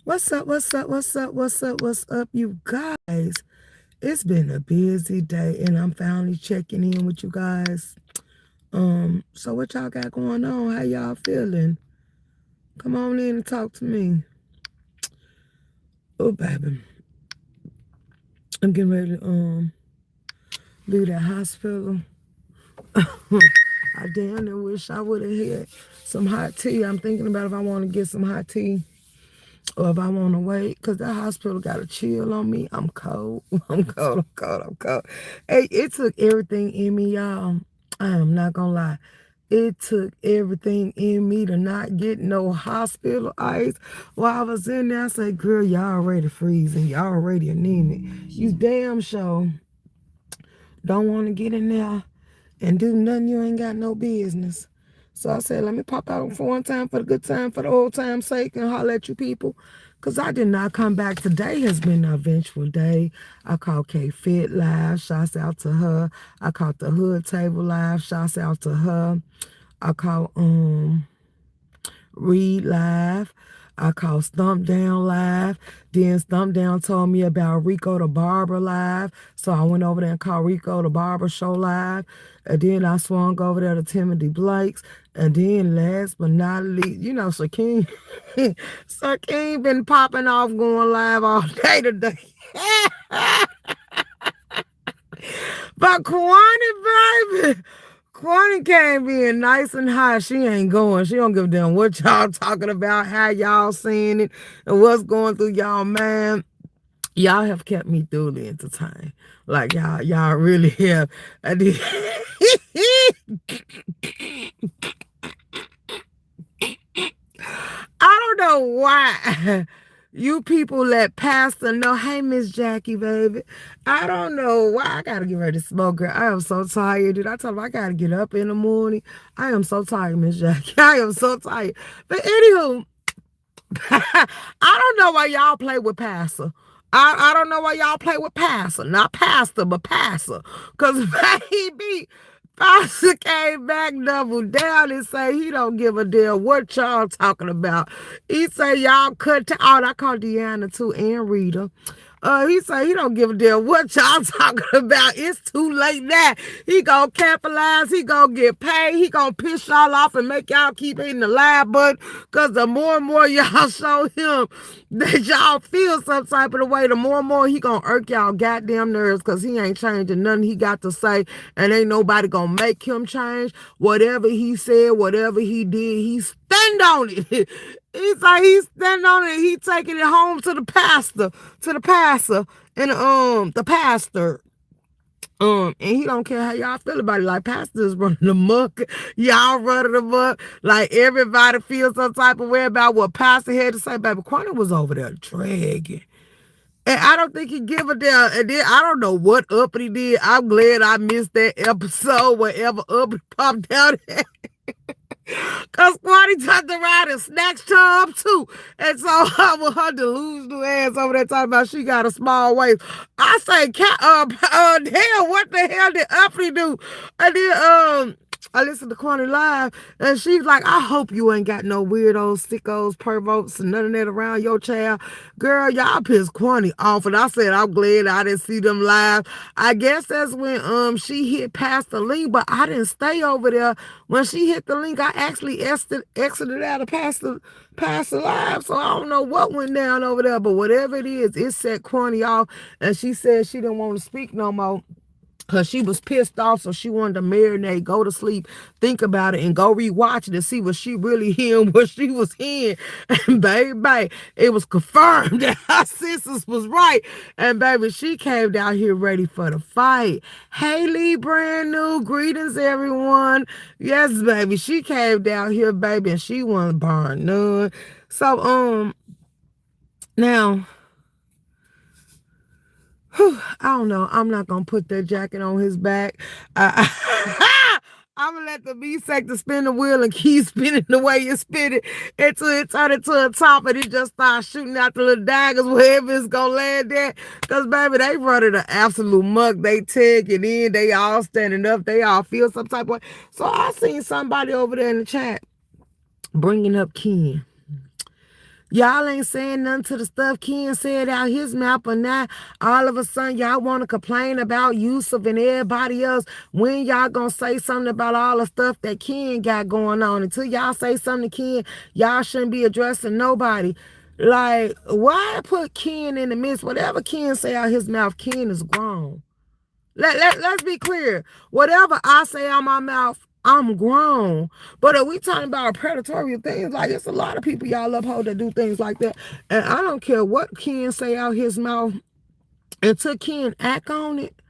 What's up? What's up? What's up? What's up? What's up, you guys? It's been a busy day, and I'm finally checking in with you guys. So what y'all got going on? How y'all feeling? Come on in and talk to me. Oh, baby, I'm getting ready to leave that hospital. I damn near wish I would have had some hot tea. I'm thinking about if I want to get some hot tea or if I want to wait, because that hospital got a chill on me. I'm cold. I'm cold. I'm cold. I'm cold. Hey, it took everything in me, y'all. I am not going to lie. It took everything in me to not get no hospital ice. While I was in there, I said, girl, y'all already freezing. Y'all already anemic. You damn sure don't want to get in there and do nothing you ain't got no business. So I said, let me pop out for one time, for the good time, for the old time's sake, and holler at you people. Because I did not come back. Today has been an eventful day. I called K Fit live. Shouts out to her. I called the Hood Table live. Shouts out to her. I called Read live. I called Stump Down live. Then Stump Down told me about Rico the Barber live. So I went over there and called Rico the Barber Show live. And then I swung over there to Timothy Blake's. And then last but not least, you know, Shaquem. Shaquem been popping off going live all day today. But Kwani, baby. Kwani came being nice and high. She ain't going. She don't give a damn what y'all talking about, how y'all seeing it, and what's going through y'all, man. Y'all have kept me thoroughly entertained. Like y'all really have. I did. I don't know why you people let Pastor know, hey, Miss Jackie, baby. I don't know why. I got to get ready to smoke, girl. I am so tired, dude. I told him I got to get up in the morning. I am so tired, Miss Jackie. I am so tired. But anywho, I don't know why y'all play with Pastor. I don't know why y'all play with Pastor. Not Pastor, but Pastor. Because, baby, Pastor came back, doubled down, and say he don't give a damn what y'all talking about. He say y'all cut out. I call Deanna too and Rita. He say he don't give a damn what y'all talking about. It's too late now. He gonna capitalize. He gonna get paid. He gonna piss y'all off and make y'all keep hitting the live button. Cause the more and more y'all show him that y'all feel some type of the way, the more and more he gonna irk y'all goddamn nerves. Cause he ain't changing nothing he got to say, and ain't nobody gonna make him change. Whatever he said, whatever he did, he stand on it. He's like he's standing on it. He taking it home to the pastor, and the pastor. And he don't care how y'all feel about it. Like pastors running the muck, y'all running the muck. Like everybody feels some type of way about what pastor had to say. Baby, Quana was over there dragging. And I don't think he give a damn. And then I don't know what uppity did. I'm glad I missed that episode wherever uppity popped out at. Cause Squatty turned around and snatched her up too. And so with her delusional ass over there talking about she got a small waist. I say, damn, what the hell did Uppity do? And then I listened to Quantity Live, and she's like, I hope you ain't got no weirdos, sickos, perverts, and none of that around your child. Girl, y'all pissed Quantity off. And I said, I'm glad I didn't see them live. I guess that's when she hit past the link, but I didn't stay over there. When she hit the link, I actually exited out of past the live. So I don't know what went down over there, but whatever it is, it set Quantity off. And she said she didn't want to speak no more. Because she was pissed off, so she wanted to marinate, go to sleep, think about it, and go rewatch it to see what she really hearing, what she was hearing. And baby, it was confirmed that her sisters was right. And baby, she came down here ready for the fight. Haley, brand new. Greetings, everyone. Yes, baby. She came down here, baby, and she wasn't barring none. So, now... I don't know. I'm not going to put that jacket on his back. I'm going to let the B-sector spin the wheel and keep spinning the way you spin it until it turn into a top and it just starts shooting out the little daggers wherever it's going to land at. Because, baby, they running an absolute muck. They taking in. They all standing up. They all feel some type of way. So I seen somebody over there in the chat bringing up Ken. Y'all ain't saying nothing to the stuff Ken said out his mouth, but now all of a sudden y'all want to complain about Yusuf and everybody else. When y'all gonna say something about all the stuff that Ken got going on? Until y'all say something to Ken, y'all shouldn't be addressing nobody. Like, why put Ken in the midst? Whatever Ken say out his mouth, Ken is grown. Let's be clear. Whatever I say out my mouth, I'm grown. But if we talking about predatory things, like it's a lot of people y'all uphold that do things like that. And I don't care what Ken say out his mouth until Ken act on it,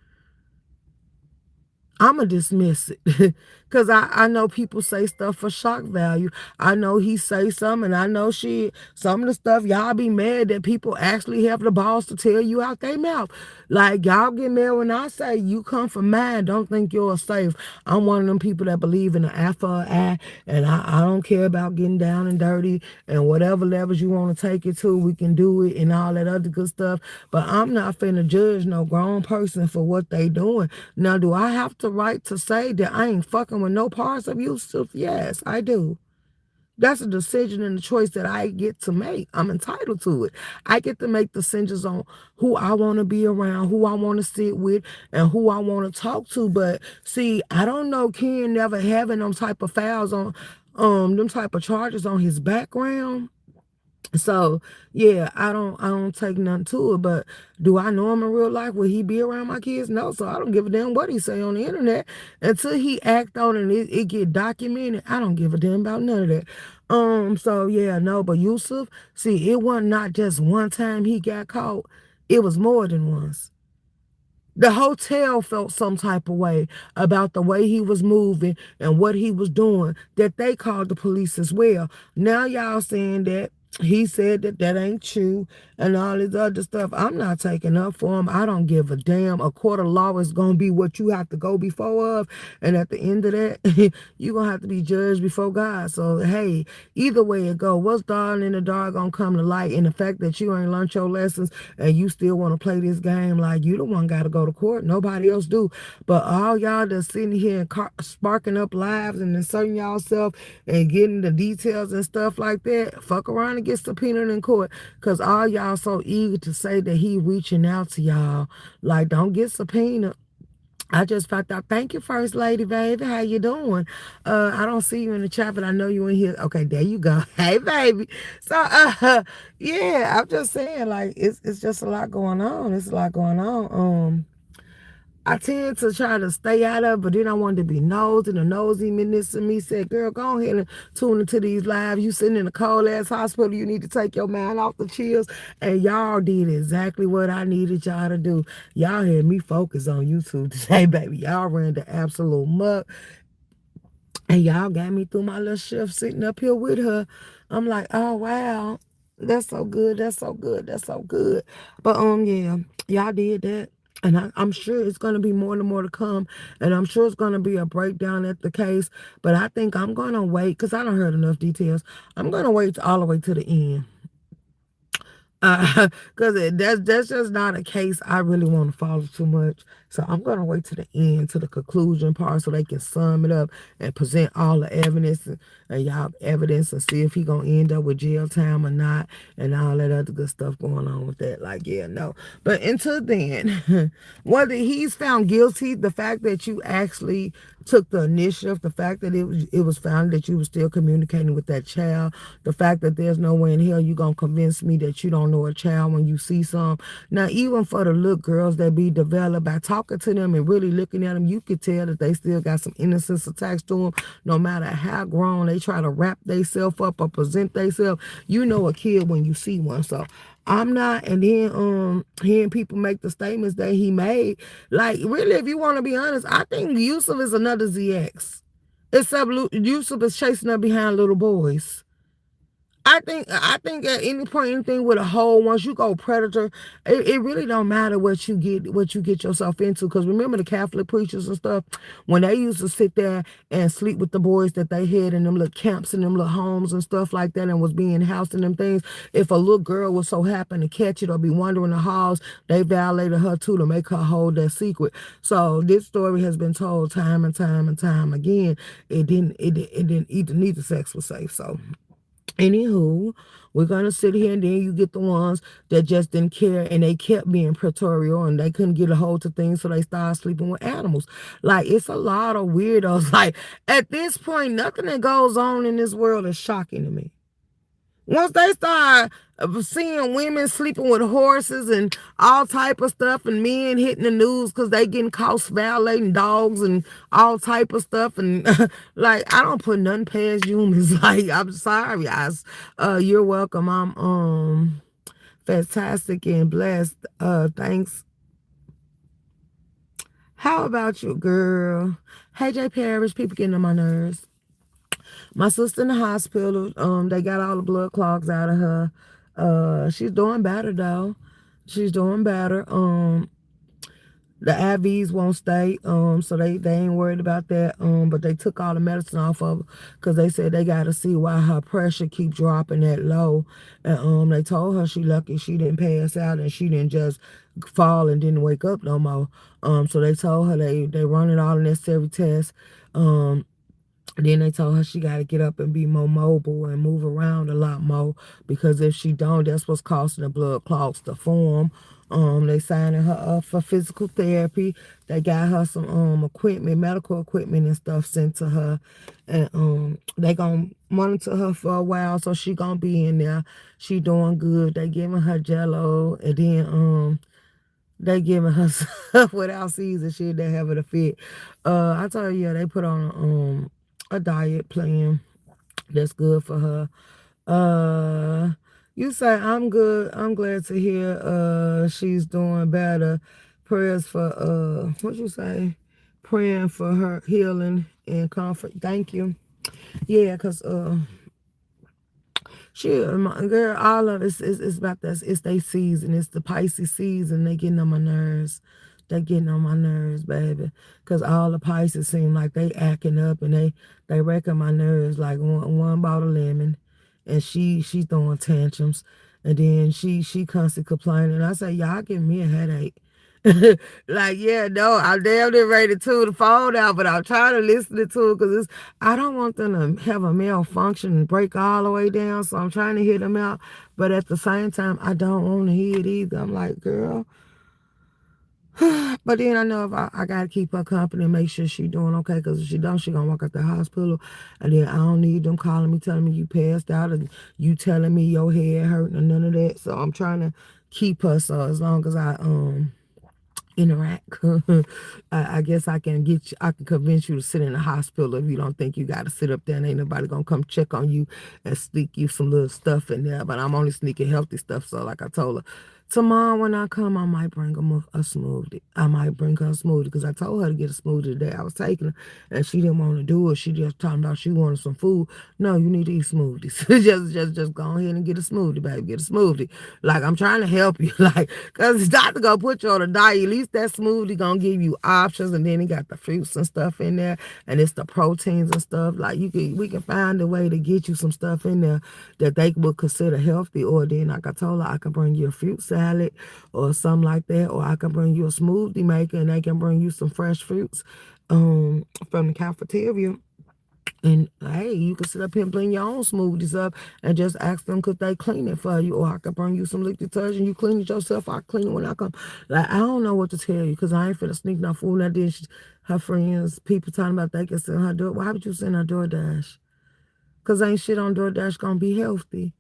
I'ma dismiss it. Cause I know people say stuff for shock value. I know he say something, and I know some of the stuff y'all be mad that people actually have the balls to tell you out their mouth. Like y'all get mad when I say you come from mine, don't think you're safe. I'm one of them people that believe in the eye for an eye, and I don't care about getting down and dirty and whatever levels you want to take it to, we can do it and all that other good stuff. But I'm not finna judge no grown person for what they doing. Now, do I have the right to say that I ain't fucking with no parts of Yusuf? Yes, I do. That's a decision and a choice that I get to make. I'm entitled to it. I get to make decisions on who I want to be around, who I want to sit with, and who I want to talk to. But see, I don't know Ken never having them type of files on them type of charges on his background. So yeah, I don't take nothing to it. But do I know him in real life? Will he be around my kids? No. So I don't give a damn what he say on the internet until he act on it and it get documented. I don't give a damn about none of that. So yeah, no, but Yusuf, see, it wasn't not just one time he got caught. It was more than once. The hotel felt some type of way about the way he was moving and what he was doing, that they called the police as well. Now y'all saying that he said that that ain't true and all this other stuff. I'm not taking up for him. I don't give a damn. A court of law is going to be what you have to go before of. And at the end of that, you're going to have to be judged before God. So, hey, either way it go, what's dark in the dark going to come to light? And the fact that you ain't learned your lessons and you still want to play this game, like you the one got to go to court. Nobody else do. But all y'all that's sitting here and sparking up lives and inserting y'all and getting the details and stuff like that, fuck around and get subpoenaed in court. Because all y'all so eager to say that he reaching out to y'all. Like, don't get subpoenaed. I just found out. Thank you, First Lady, baby. How you doing? I don't see you in the chat, but I know you in here. Okay, there you go. Hey, baby. So, yeah, I'm just saying, like, it's just a lot going on. It's a lot going on. I tend to try to stay out of it, but then I wanted to be nosy. The nosy minister me said, girl, go ahead and tune into these lives. You sitting in a cold-ass hospital. You need to take your mind off the chills. And y'all did exactly what I needed y'all to do. Y'all had me focus on YouTube today, baby. Y'all ran the absolute muck. And y'all got me through my little shift sitting up here with her. I'm like, oh, wow. That's so good. That's so good. That's so good. But, yeah, y'all did that. And I'm sure it's going to be more and more to come. And I'm sure it's going to be a breakdown at the case. But I think I'm going to wait because I don't heard enough details. I'm going to wait all the way to the end. Because that's just not a case I really want to follow too much. So I'm going to wait to the end, to the conclusion part, so they can sum it up and present all the evidence and y'all evidence and see if he going to end up with jail time or not and all that other good stuff going on with that. Like, yeah, no. But until then, whether he's found guilty, the fact that you actually took the initiative, the fact that it was found that you were still communicating with that child, the fact that there's no way in hell you gonna convince me that you don't know a child when you see some. Now, even for the little girls that be developed, by talking to them and really looking at them, you could tell that they still got some innocence attached to them. No matter how grown they try to wrap themselves up or present themselves, you know a kid when you see one. So I'm not, and then hearing people make the statements that he made, like, really, if you want to be honest, I think Yusuf is another ZX. Except Yusuf is chasing up behind little boys. I think at any point, anything with a hole, once you go predator, it really don't matter what you get yourself into. Because remember the Catholic preachers and stuff, when they used to sit there and sleep with the boys that they had in them little camps and them little homes and stuff like that, and was being housed in them things. If a little girl was so happen to catch it or be wandering the halls, they violated her too to make her hold that secret. So this story has been told time and time and time again. It didn't. Neither sex was safe. So. Anywho, We're gonna sit here, and then you get the ones that just didn't care, and they kept being pretorial, and they couldn't get a hold to things, so they started sleeping with animals. Like, it's a lot of weirdos. Like, at this point, nothing that goes on in this world is shocking to me. Once they start seeing women sleeping with horses and all type of stuff, and men hitting the news because they getting caught violating dogs and all type of stuff, and like, I don't put nothing past humans. Like, I'm sorry, guys. You're welcome. I'm fantastic and blessed. Thanks. How about you, girl? Hey, J. Parrish, people getting on my nerves. My sister in the hospital, they got all the blood clots out of her. She's doing better though. She's doing better. The IVs won't stay, so they ain't worried about that. But they took all the medicine off of her because they said they got to see why her pressure keep dropping that low. And they told her she lucky she didn't pass out and she didn't just fall and didn't wake up no more. So they told her they running all the necessary tests. Then they told her she got to get up and be more mobile and move around a lot more, because if she don't, that's what's causing the blood clots to form. They signing her up for physical therapy. They got her some equipment, medical equipment and stuff sent to her, and they gonna monitor her for a while, so she gonna be in there. She doing good. They giving her Jello, and then they giving her stuff without season shit that have it a fit. I told you, yeah, they put on a diet plan that's good for her. You say I'm good. I'm glad to hear she's doing better. Prayers for what you say? Praying for her healing and comfort. Thank you. Yeah, cause she, my girl, all of it's about that. It's their season. It's the Pisces season. They getting on my nerves. They getting on my nerves, baby. Cause all the Pisces seem like they acting up, and they wrecking my nerves. Like one bottle of lemon, and she throwing tantrums, and then she constantly complaining. I say, y'all giving me a headache. Like, yeah, no, I'm damn near ready to tune the phone out, but I'm trying to listen to it because I don't want them to have a malfunction and break all the way down, so I'm trying to hear them out, but at the same time, I don't want to hear it either. I'm like, girl. But then I know if I got to keep her company and make sure she doing okay, because if she don't, she going to walk out the hospital, and then I don't need them calling me, telling me you passed out, and you telling me your head hurting, or none of that, so I'm trying to keep her, so as long as I interact. I guess I can I can convince you to sit in the hospital if you don't think you got to sit up there and ain't nobody gonna come check on you and sneak you some little stuff in there. But I'm only sneaking healthy stuff. So like I told her, tomorrow when I come, I might bring her a smoothie. I might bring her a smoothie because I told her to get a smoothie today. I was taking her and she didn't want to do it. She just talking about she wanted some food. No, you need to eat smoothies. just go ahead and get a smoothie, baby. Get a smoothie. Like, I'm trying to help you. Like, because the doctor gonna put you on a diet. At least that smoothie gonna give you options, and then it got the fruits and stuff in there, and it's the proteins and stuff. Like, we can find a way to get you some stuff in there that they would consider healthy. Or then, like I told her, I can bring you a fruit salad or something like that, or I can bring you a smoothie maker, and they can bring you some fresh fruits from the cafeteria. And hey, you can sit up here and blend your own smoothies up and just ask them could they clean it for you. Or I could bring you some liquid detergent. You clean it yourself. I clean it when I come. Like, I don't know what to tell you because I ain't finna sneak no food. And then her friends, people talking about they can send her door. Why would you send her DoorDash? Because ain't shit on DoorDash gonna be healthy.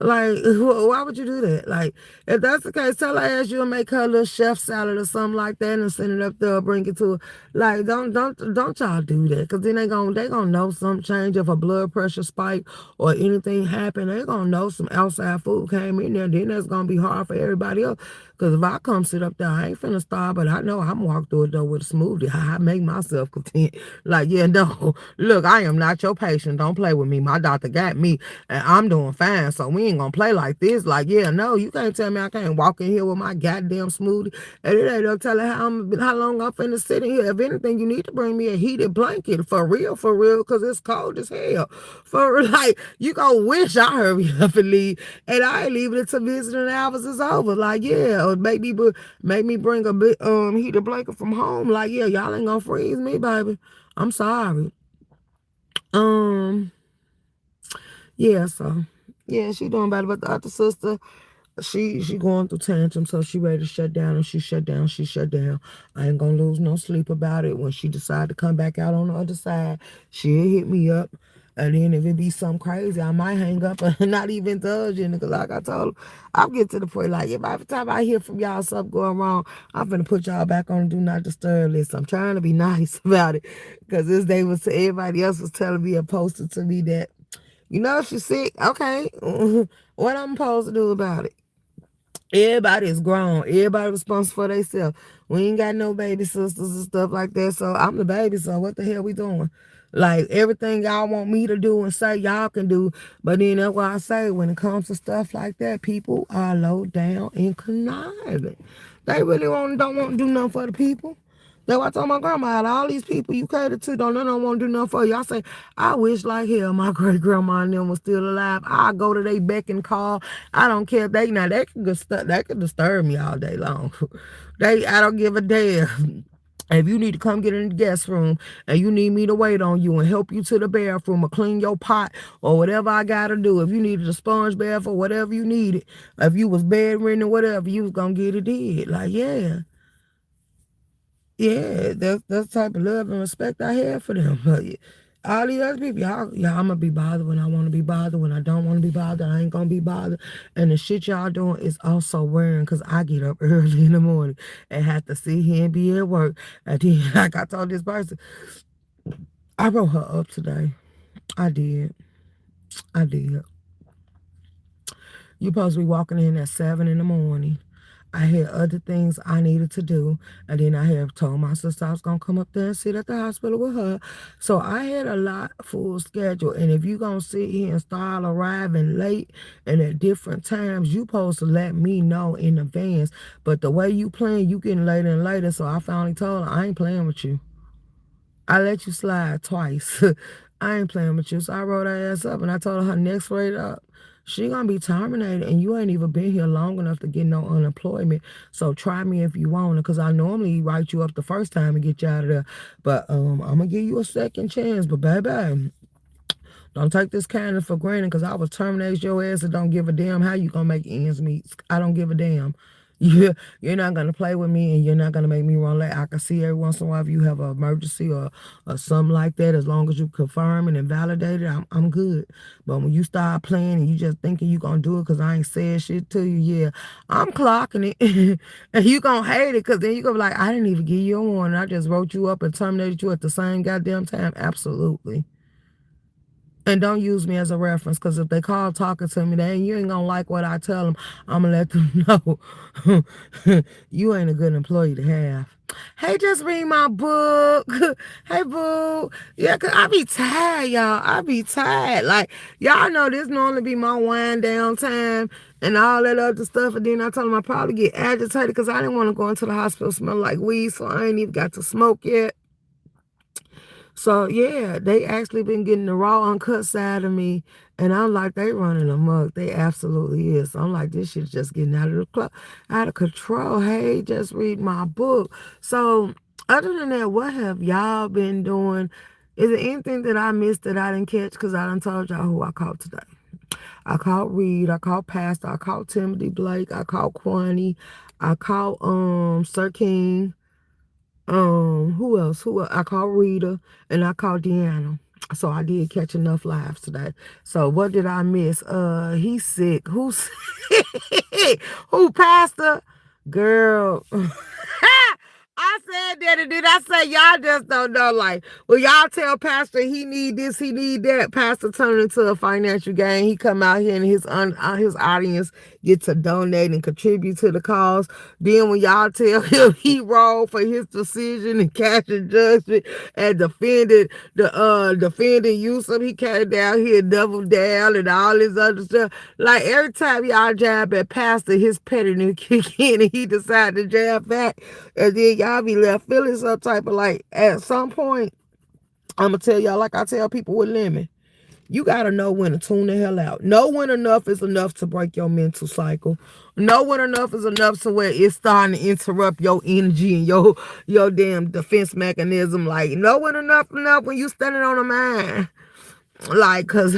Like, why would you do that? Like, if that's the case, tell her ass you'll make her a little chef salad or something like that and send it up there or bring it to her. Like, don't y'all do that, because then they gonna know something change if a blood pressure spike or anything happened. They gonna know some outside food came in there. Then that's gonna be hard for everybody else. Because if I come sit up there, I ain't finna starve, but I know I'm walk through it though with a smoothie. I make myself content. Like, yeah, no, look, I am not your patient. Don't play with me. My doctor got me, and I'm doing fine. So we ain't gonna play like this. Like, yeah, no, you can't tell me I can't walk in here with my goddamn smoothie. And it ain't no telling how long I'm finna sit in here. If anything, you need to bring me a heated blanket for real, because it's cold as hell. For like, you gonna wish I hurry up and leave, and I ain't leaving until visiting hours is over. Like, yeah. Or make me bring a bit heated blanket from home. Like, yeah, y'all ain't gonna freeze me, baby. I'm sorry. Yeah, so Yeah, she doing better. But the other sister, she going through tantrums, so she ready to shut down, and she shut down. She shut down. I ain't gonna lose no sleep about it. When she decide to come back out on the other side, she'll hit me up. And then if it be something crazy, I might hang up and not even indulge in it. Cause like I told her, I'll get to the point like if every time I hear from y'all something going wrong, I'm gonna put y'all back on the do not disturb list. I'm trying to be nice about it. Cause this day was everybody else was telling me and posted to me that, she's sick. Okay. What I'm supposed to do about it? Everybody is grown. Everybody responsible for themselves. We ain't got no baby sisters and stuff like that. So I'm the baby. So what the hell we doing? Like everything y'all want me to do and say y'all can do. But then that's why I say when it comes to stuff like that, people are low down and conniving. They really don't want to do nothing for the people. That's why I told my grandma, out of all these people you cater to, don't none of them want to do nothing for you. I say, I wish like hell my great grandma and them was still alive. I go to they beck and call. I don't care if they can disturb me all day long. I don't give a damn. If you need to come get in the guest room and you need me to wait on you and help you to the bathroom or clean your pot or whatever I gotta do, if you needed a sponge bath or whatever you needed, if you was bedridden or whatever, you was gonna get it did. Like, yeah. Yeah, that's the type of love and respect I have for them. But all these other people, y'all, I'm gonna be bothered when I want to be bothered. When I don't want to be bothered, I ain't gonna be bothered. And the shit y'all doing is also wearing because I get up early in the morning and have to sit here and be at work. And then, like I told this person, I wrote her up today. I did. I did. You supposed to be walking in at 7 in the morning. I had other things I needed to do. And then I had told my sister I was going to come up there and sit at the hospital with her. So I had a lot full schedule. And if you going to sit here and start arriving late and at different times, you supposed to let me know in advance. But the way you playing, you getting later and later. So I finally told her, I ain't playing with you. I let you slide twice. I ain't playing with you. So I wrote her ass up and I told her next rate up, she gonna be terminated and you ain't even been here long enough to get no unemployment. So try me if you want it, because I normally write you up the first time and get you out of there. But I'm gonna give you a second chance. But baby, don't take this kindness for granted, because I will terminate your ass and don't give a damn how you gonna make ends meet. I don't give a damn. You're not gonna play with me and you're not gonna make me run late. I can see every once in a while if you have an emergency or something like that. As long as you confirm and invalidate it, I'm good. But when you start playing and you just thinking you gonna do it because I ain't said shit to you, yeah, I'm clocking it. And you gonna hate it, because then you gonna be like, I didn't even give you a warning. I just wrote you up and terminated you at the same goddamn time. Absolutely. And don't use me as a reference, because if they call talking to me, you ain't gonna like what I tell them. I'm gonna let them know you ain't a good employee to have. Hey, just read my book. Hey, boo. Yeah, cause I be tired, y'all. I be tired. Like, y'all know this normally be my wind down time and all that other stuff. And then I told them I probably get agitated because I didn't want to go into the hospital smell like weed, so I ain't even got to smoke yet. So yeah, they actually been getting the raw uncut side of me, and I'm like, they running amok. They absolutely is. So I'm like, this shit's just getting out of control. Hey, just read my book. So other than that, what have y'all been doing? Is there anything that I missed that I didn't catch? Because I done told y'all who I called today. I called Reed. I called Pastor. I called Timothy Blake. I called Quani. I called Sir King. Who else? I called Rita and I called Deanna. So I did catch enough lives today. So what did I miss? He's sick. Who's sick? Who, Pastor? Girl. I said that, and then I say y'all just don't know. Like, well, y'all tell Pastor he need this, he need that. Pastor turned into a financial gain. He come out here and his audience get to donate and contribute to the cause. Then when y'all tell him he wrong for his decision and cash and judgment and defending Yusuf, he came down here double down and all this other stuff. Like every time y'all jab at Pastor, his pettiness kick in and he decide to jab back, and then y'all be left feeling some type of like. At some point, I'm gonna tell y'all, like I tell people with Lemon, you gotta know when to tune the hell out. Know when enough is enough to break your mental cycle. Know when enough is enough to where it's starting to interrupt your energy and your damn defense mechanism. Like, know when enough when you standing on a mine. Like, cause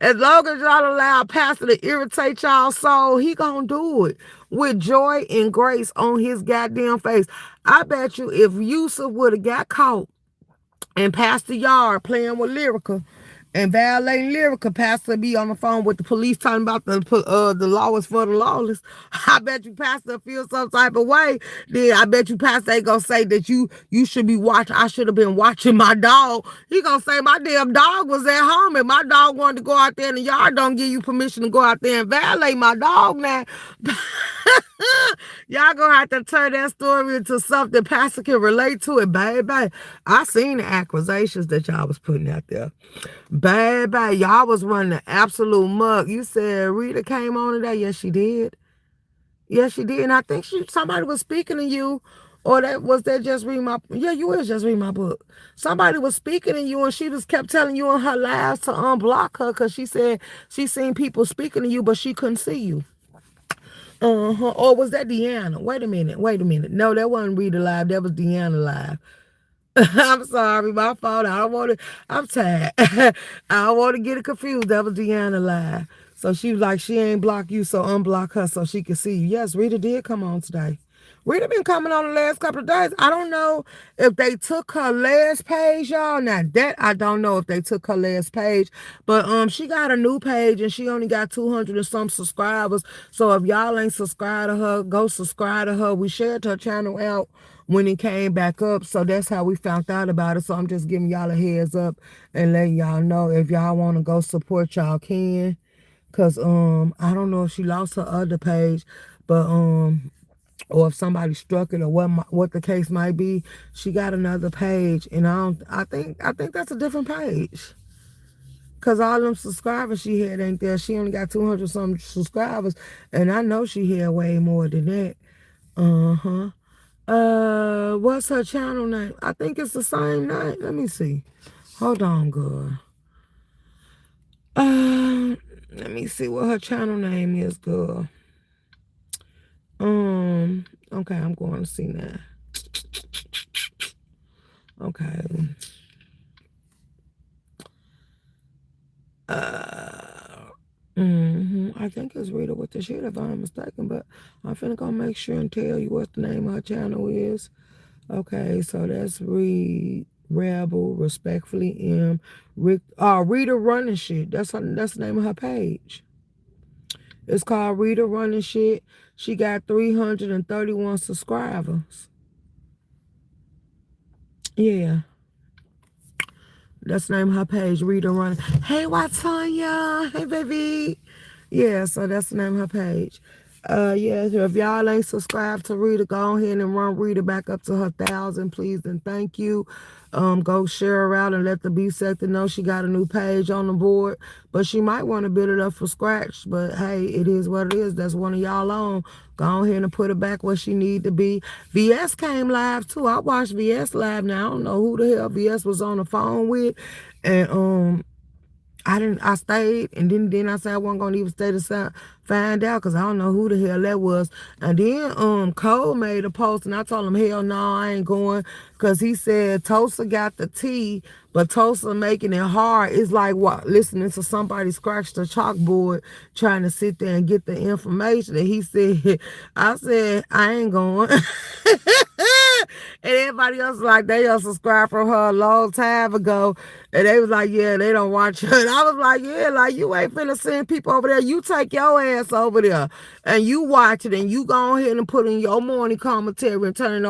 as long as y'all allow Pastor to irritate y'all soul, he gonna do it with joy and grace on his goddamn face. I bet you if Yusuf would have got caught and Pastor Yard playing with Lyrica and violating Lyrica, Pastor be on the phone with the police talking about the law is for the lawless. I bet you Pastor feel some type of way. Then I bet you Pastor ain't gonna say that you should be watching. I should have been watching my dog. He gonna say my damn dog was at home and my dog wanted to go out there in the yard. Don't give you permission to go out there and violate my dog now. Y'all gonna have to turn that story into something Pastor can relate to it, baby. I seen the accusations that y'all was putting out there. Baby, y'all was running the absolute mug. You said Rita came on today. Yes, she did. Yes, she did. And I think somebody was speaking to you. Or that just reading my you was just reading my book. Somebody was speaking to you and she just kept telling you in her lives to unblock her because she said she seen people speaking to you, but she couldn't see you. Or was that Deanna? Wait a minute. No, that wasn't Rita live. That was Deanna live. I'm sorry, my fault. I'm tired. I don't want to get it confused. That was Deanna live. So she was like, she ain't block you, so unblock her so she can see you. Yes, Rita did come on today. Rita been coming on the last couple of days. I don't know if they took her last page, y'all. Now that I don't know if they took her last page, but she got a new page and she only got 200 and some subscribers. So if y'all ain't subscribed to her, go subscribe to her. We shared her channel out when it came back up, so that's how we found out about it. So I'm just giving y'all a heads up and letting y'all know if y'all want to go support, y'all can. Cause I don't know if she lost her other page, but or if somebody struck it or what the case might be, she got another page, and I think that's a different page. Cause all them subscribers she had ain't there. She only got 200 some subscribers, and I know she had way more than that. What's her channel name? I think it's the same name. Let me see. Hold on, girl. Let me see what her channel name is, girl. Okay, I'm going to see now. Okay. I think it's Rita with the shit if I'm mistaken, but I'm finna go make sure and tell you what the name of her channel is. Okay, so that's Rebel, respectfully M. Rita Running Shit. That's the name of her page. It's called Rita Running Shit. She got 331 subscribers. Yeah. That's the name of her page, Rita Running. Hey, Watanya. Hey, baby. Yeah, so that's the name of her page. Yeah, so if y'all ain't subscribed to Rita, go ahead and run Rita back up to her 1,000, please, and thank you. Go share her out and let the B sector know she got a new page on the board. But she might want to build it up from scratch. But hey, it is what it is. That's one of y'all on. Go ahead and put it back where she need to be. VS came live too. I watched VS live. Now I don't know who the hell VS was on the phone with, and I stayed, and then I said I wasn't gonna even stay to find out because I don't know who the hell that was. And then Cole made a post, and I told him, hell no, I ain't going, because he said Tosa got the tea, but Tosa making it hard. It's like what, listening to somebody scratch the chalkboard trying to sit there and get the information. And he said, I said, I ain't going. And everybody else was like, they unsubscribed from her a long time ago. And they was like, yeah, they don't watch her. And I was like, yeah, like, you ain't finna send people over there. You take your ass over there and you watch it, and you go ahead and put in your morning commentary and turn it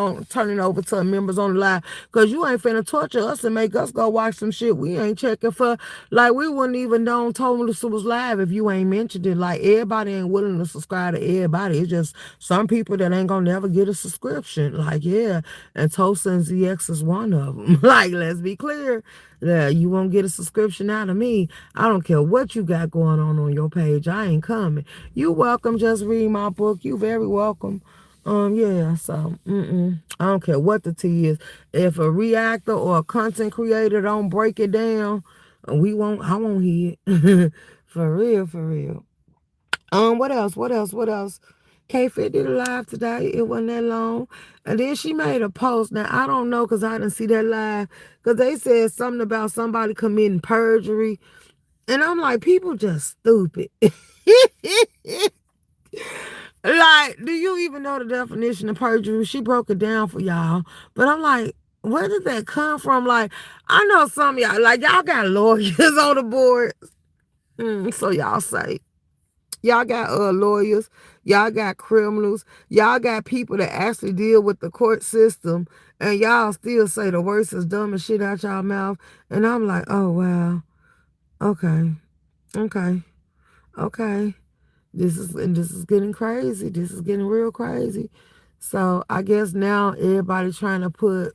over to members on the live. Because you ain't finna torture us and make us go watch some shit we ain't checking for. Like, we wouldn't even know Tosa was live if you ain't mentioned it. Like, everybody ain't willing to subscribe to everybody. It's just some people that ain't gonna never get a subscription. Like, yeah. And Tosa and ZX is one of them. Like, let's be clear. Yeah, you won't get a subscription out of me. I don't care what you got going on your page. I ain't coming. You welcome. Just read my book. You very welcome. Yeah, so I don't care what the tea is. If a reactor or a content creator don't break it down, I won't hear it. For real, for real. What else? K-Fit did a live today. It wasn't that long. And then she made a post. Now, I don't know because I didn't see that live. Because they said something about somebody committing perjury. And I'm like, people just stupid. Like, do you even know the definition of perjury? She broke it down for y'all. But I'm like, where did that come from? Like, I know some of y'all, like, y'all got lawyers on the board. So y'all say. Y'all got lawyers. Y'all got criminals. Y'all got people that actually deal with the court system. And y'all still say the worst is dumbest shit out y'all mouth. And I'm like, oh, wow. Okay. Okay. Okay. This is getting crazy. This is getting real crazy. So I guess now everybody trying to put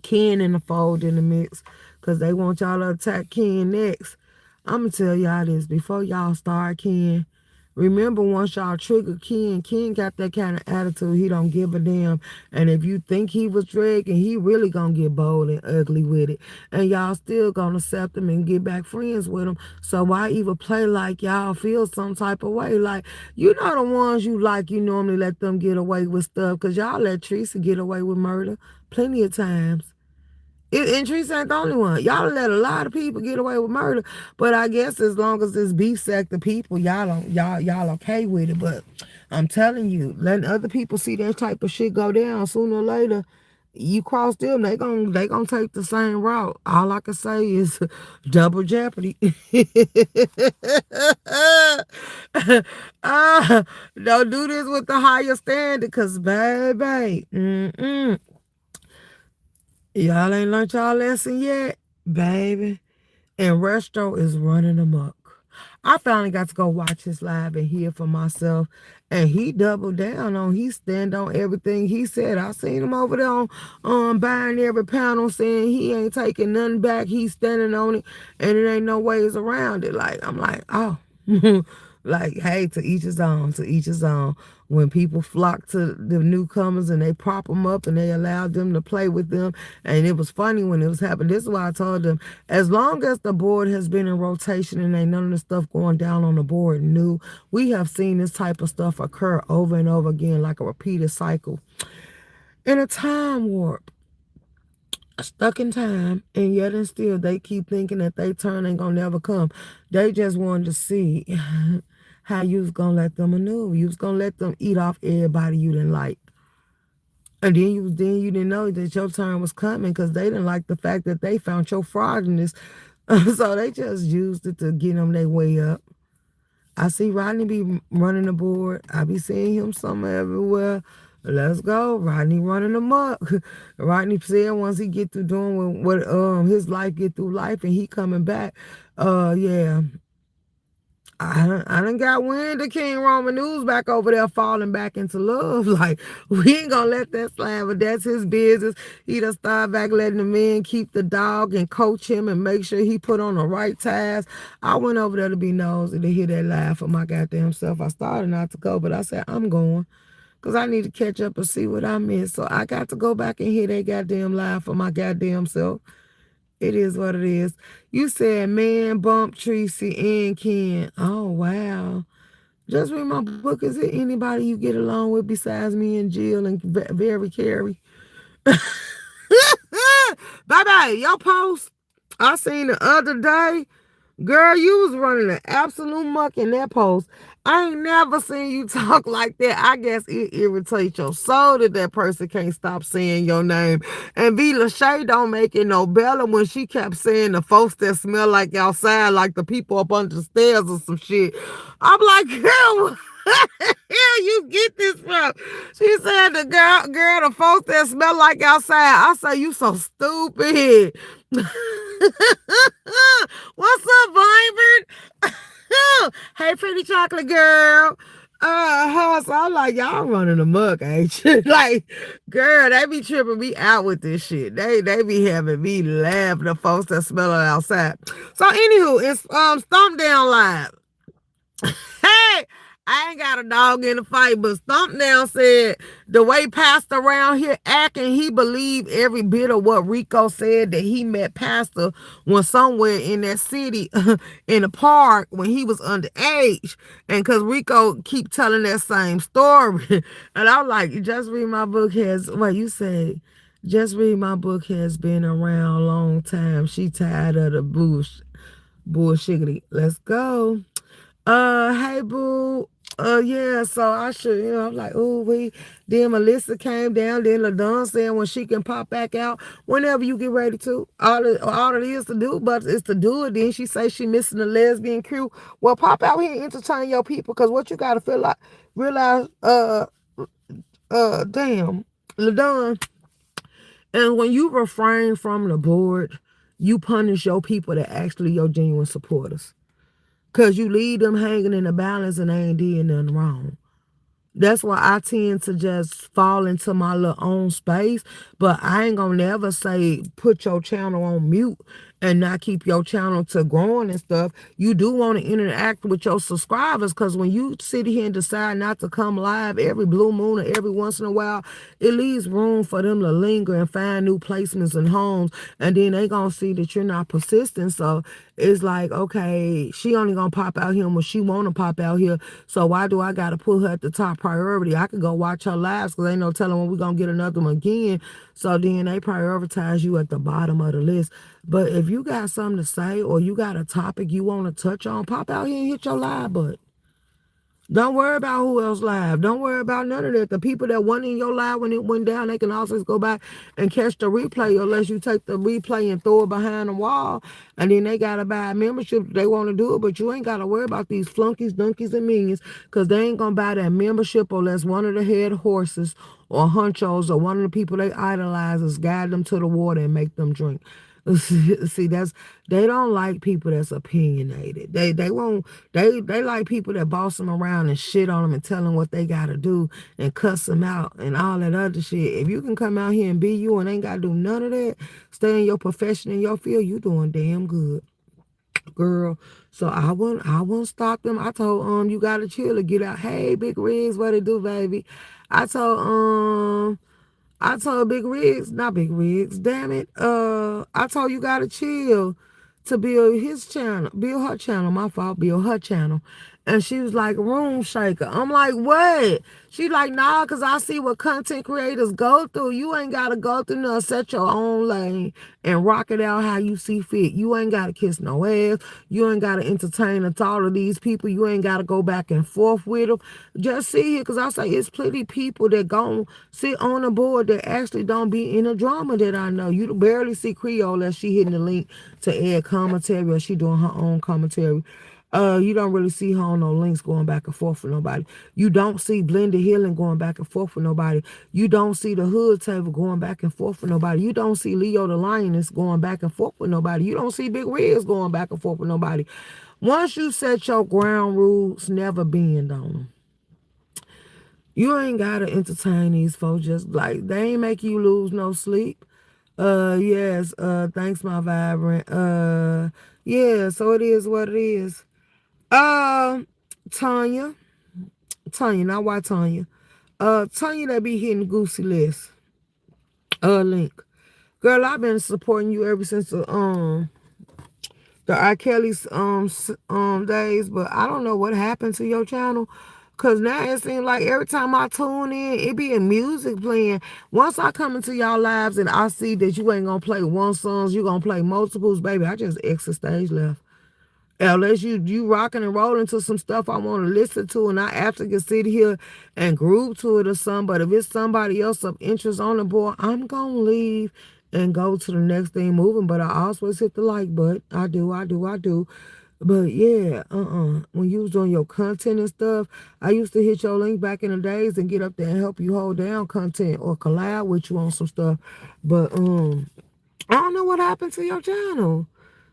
Ken in the fold in the mix because they want y'all to attack Ken next. I'm gonna tell y'all this before y'all start Ken. Remember, once y'all trigger Ken got that kind of attitude. He don't give a damn. And if you think he was dragging, he really gonna get bold and ugly with it. And y'all still gonna accept him and get back friends with him. So why even play like y'all feel some type of way? Like, you know the ones you like, you normally let them get away with stuff. Because y'all let Teresa get away with murder plenty of times. And Teresa ain't the only one. Y'all let a lot of people get away with murder, but I guess as long as it's beef sector people, y'all okay with it. But I'm telling you, letting other people see that type of shit go down sooner or later, you cross them, they gonna take the same route. All I can say is double jeopardy. Don't do this with the higher standard, cause baby, y'all ain't learned y'all lesson yet, baby. And Resto is running amok. I finally got to go watch his live and hear for myself. And he doubled down on, he stand on everything he said. I seen him over there on buying every panel saying he ain't taking nothing back. He's standing on it and it ain't no ways around it. Like, I'm like, oh. Like, hey, to each his own, to each his own. When people flock to the newcomers and they prop them up and they allow them to play with them. And it was funny when it was happening. This is why I told them, as long as the board has been in rotation and ain't none of the stuff going down on the board new, we have seen this type of stuff occur over and over again, like a repeated cycle. In a time warp, stuck in time, and yet and still they keep thinking that they turn ain't gonna never come. They just wanted to see how you was gonna let them maneuver. You was gonna let them eat off everybody you didn't like. And then you didn't know that your turn was coming because they didn't like the fact that they found your fraudulence. So they just used it to get them their way up. I see Rodney be running the board. I be seeing him somewhere everywhere. Let's go. Rodney running amok. Rodney said once he get through doing what his life get through life and he coming back, yeah. I done got wind of King Roman News back over there falling back into love. Like, we ain't gonna let that slide, but that's his business. He done started back letting the men keep the dog and coach him and make sure he put on the right task. I went over there to be nosy to hear that laugh for my goddamn self. I started not to go, but I said, I'm going. Because I need to catch up and see what I missed. So I got to go back and hear that goddamn laugh for my goddamn self. It is what it is. You said man bump Tracy and Ken. Oh, wow. Just read my book. Is it anybody you get along with besides me and Jill and Very Carrie? Bye-bye. Your post I seen the other day. Girl, you was running an absolute muck in that post. I ain't never seen you talk like that. I guess it irritates your soul that that person can't stop saying your name. And V. Lachey don't make it no better when she kept saying the folks that smell like outside, like the people up under the stairs or some shit. I'm like, girl, where the hell you get this from? She said the girl, the folks that smell like outside. I say, you so stupid. What's up, Vibrant? Hey, pretty chocolate girl. So I'm like, y'all running amok, ain't you? Like, girl, they be tripping me out with this shit. They be having me laugh, the folks that smell it outside. So anywho, it's Stomp Down Live. Hey, I ain't got a dog in the fight, but Stomp Down said the way Pastor around here acting, he believed every bit of what Rico said, that he met Pastor when somewhere in that city in a park when he was underage. And because Rico keep telling that same story. And I'm like, just read my book you say, just read my book has been around a long time. She tired of the bullshit. Bullshiggity. Let's go. Hey boo. Yeah, so I should, I'm like, oh, then Melissa came down, then LaDon saying when she can pop back out whenever you get ready to. All it is to do, but it's to do it. Then she say she missing the lesbian crew. Well, pop out here and entertain your people, because what you gotta feel like, realize, damn, LaDon, and when you refrain from the board, you punish your people that actually your genuine supporters. Cause you leave them hanging in the balance and they ain't did nothing wrong. That's why I tend to just fall into my little own space. But I ain't gonna never say put your channel on mute and not keep your channel to growing and stuff. You do want to interact with your subscribers, because when you sit here and decide not to come live every blue moon or every once in a while, it leaves room for them to linger and find new placements and homes. And then they gonna see that you're not persistent. So it's like, okay, she only gonna pop out here when she wanna pop out here. So why do I gotta put her at the top priority? I could go watch her lives, because ain't no telling when we gonna get another one again. So then they prioritize you at the bottom of the list. But if you got something to say or you got a topic you want to touch on, pop out here and hit your live button. Don't worry about who else live. Don't worry about none of that. The people that went in your live when it went down, they can always go back and catch the replay, unless you take the replay and throw it behind the wall. And then they got to buy a membership if they want to do it. But you ain't got to worry about these flunkies, donkeys, and minions, because they ain't going to buy that membership unless one of the head horses or hunchos or one of the people they idolize is guide them to the water and make them drink. See, they don't like people that's opinionated. They like people that boss them around and shit on them and tell them what they gotta do and cuss them out and all that other shit. If you can come out here and be you and ain't gotta do none of that, stay in your profession, in your field, you doing damn good, girl. So I wouldn't stop them. I told you gotta chill or get out. Hey, Big Rigs, what it do, baby? I told I told Big Rigs, not Big Rigs, damn it. I told you gotta chill to build his channel, build her channel, my fault, build her channel. And she was like, Room Shaker. I'm like, what? She like, nah, because I see what content creators go through. You ain't got to go through nothing. Set your own lane and rock it out how you see fit. You ain't got to kiss no ass. You ain't got to entertain the thought of these people. You ain't got to go back and forth with them. Just see here, because I say it's plenty people that go sit on the board that actually don't be in the drama that I know. You barely see Creole unless she hitting the link to add commentary or she doing her own commentary. You don't really see her on no links going back and forth with nobody. You don't see Blended Healing going back and forth with nobody. You don't see the Hood Table going back and forth with nobody. You don't see Leo the Lioness going back and forth with nobody. You don't see Big Riz going back and forth with nobody. Once you set your ground rules, never bend on them. You ain't gotta entertain these folks. Just like they ain't make you lose no sleep. Yes. Thanks, my vibrant. Yeah. So it is what it is. Uh, Tanya, not why Tanya. Tanya that be hitting Goosey list. Link. Girl, I've been supporting you ever since the R. Kelly's days, but I don't know what happened to your channel. Cause now it seems like every time I tune in, it be a music playing. Once I come into y'all lives and I see that you ain't gonna play one songs, you gonna play multiples, baby, I just exit stage left. Unless you rocking and rolling to some stuff I want to listen to, and I actually can sit here and groove to it or something. But if it's somebody else of interest on the board, I'm gonna leave and go to the next thing moving. But I always hit the like button. I do. But yeah, when you was doing your content and stuff, I used to hit your link back in the days and get up there and help you hold down content or collab with you on some stuff. But I don't know what happened to your channel.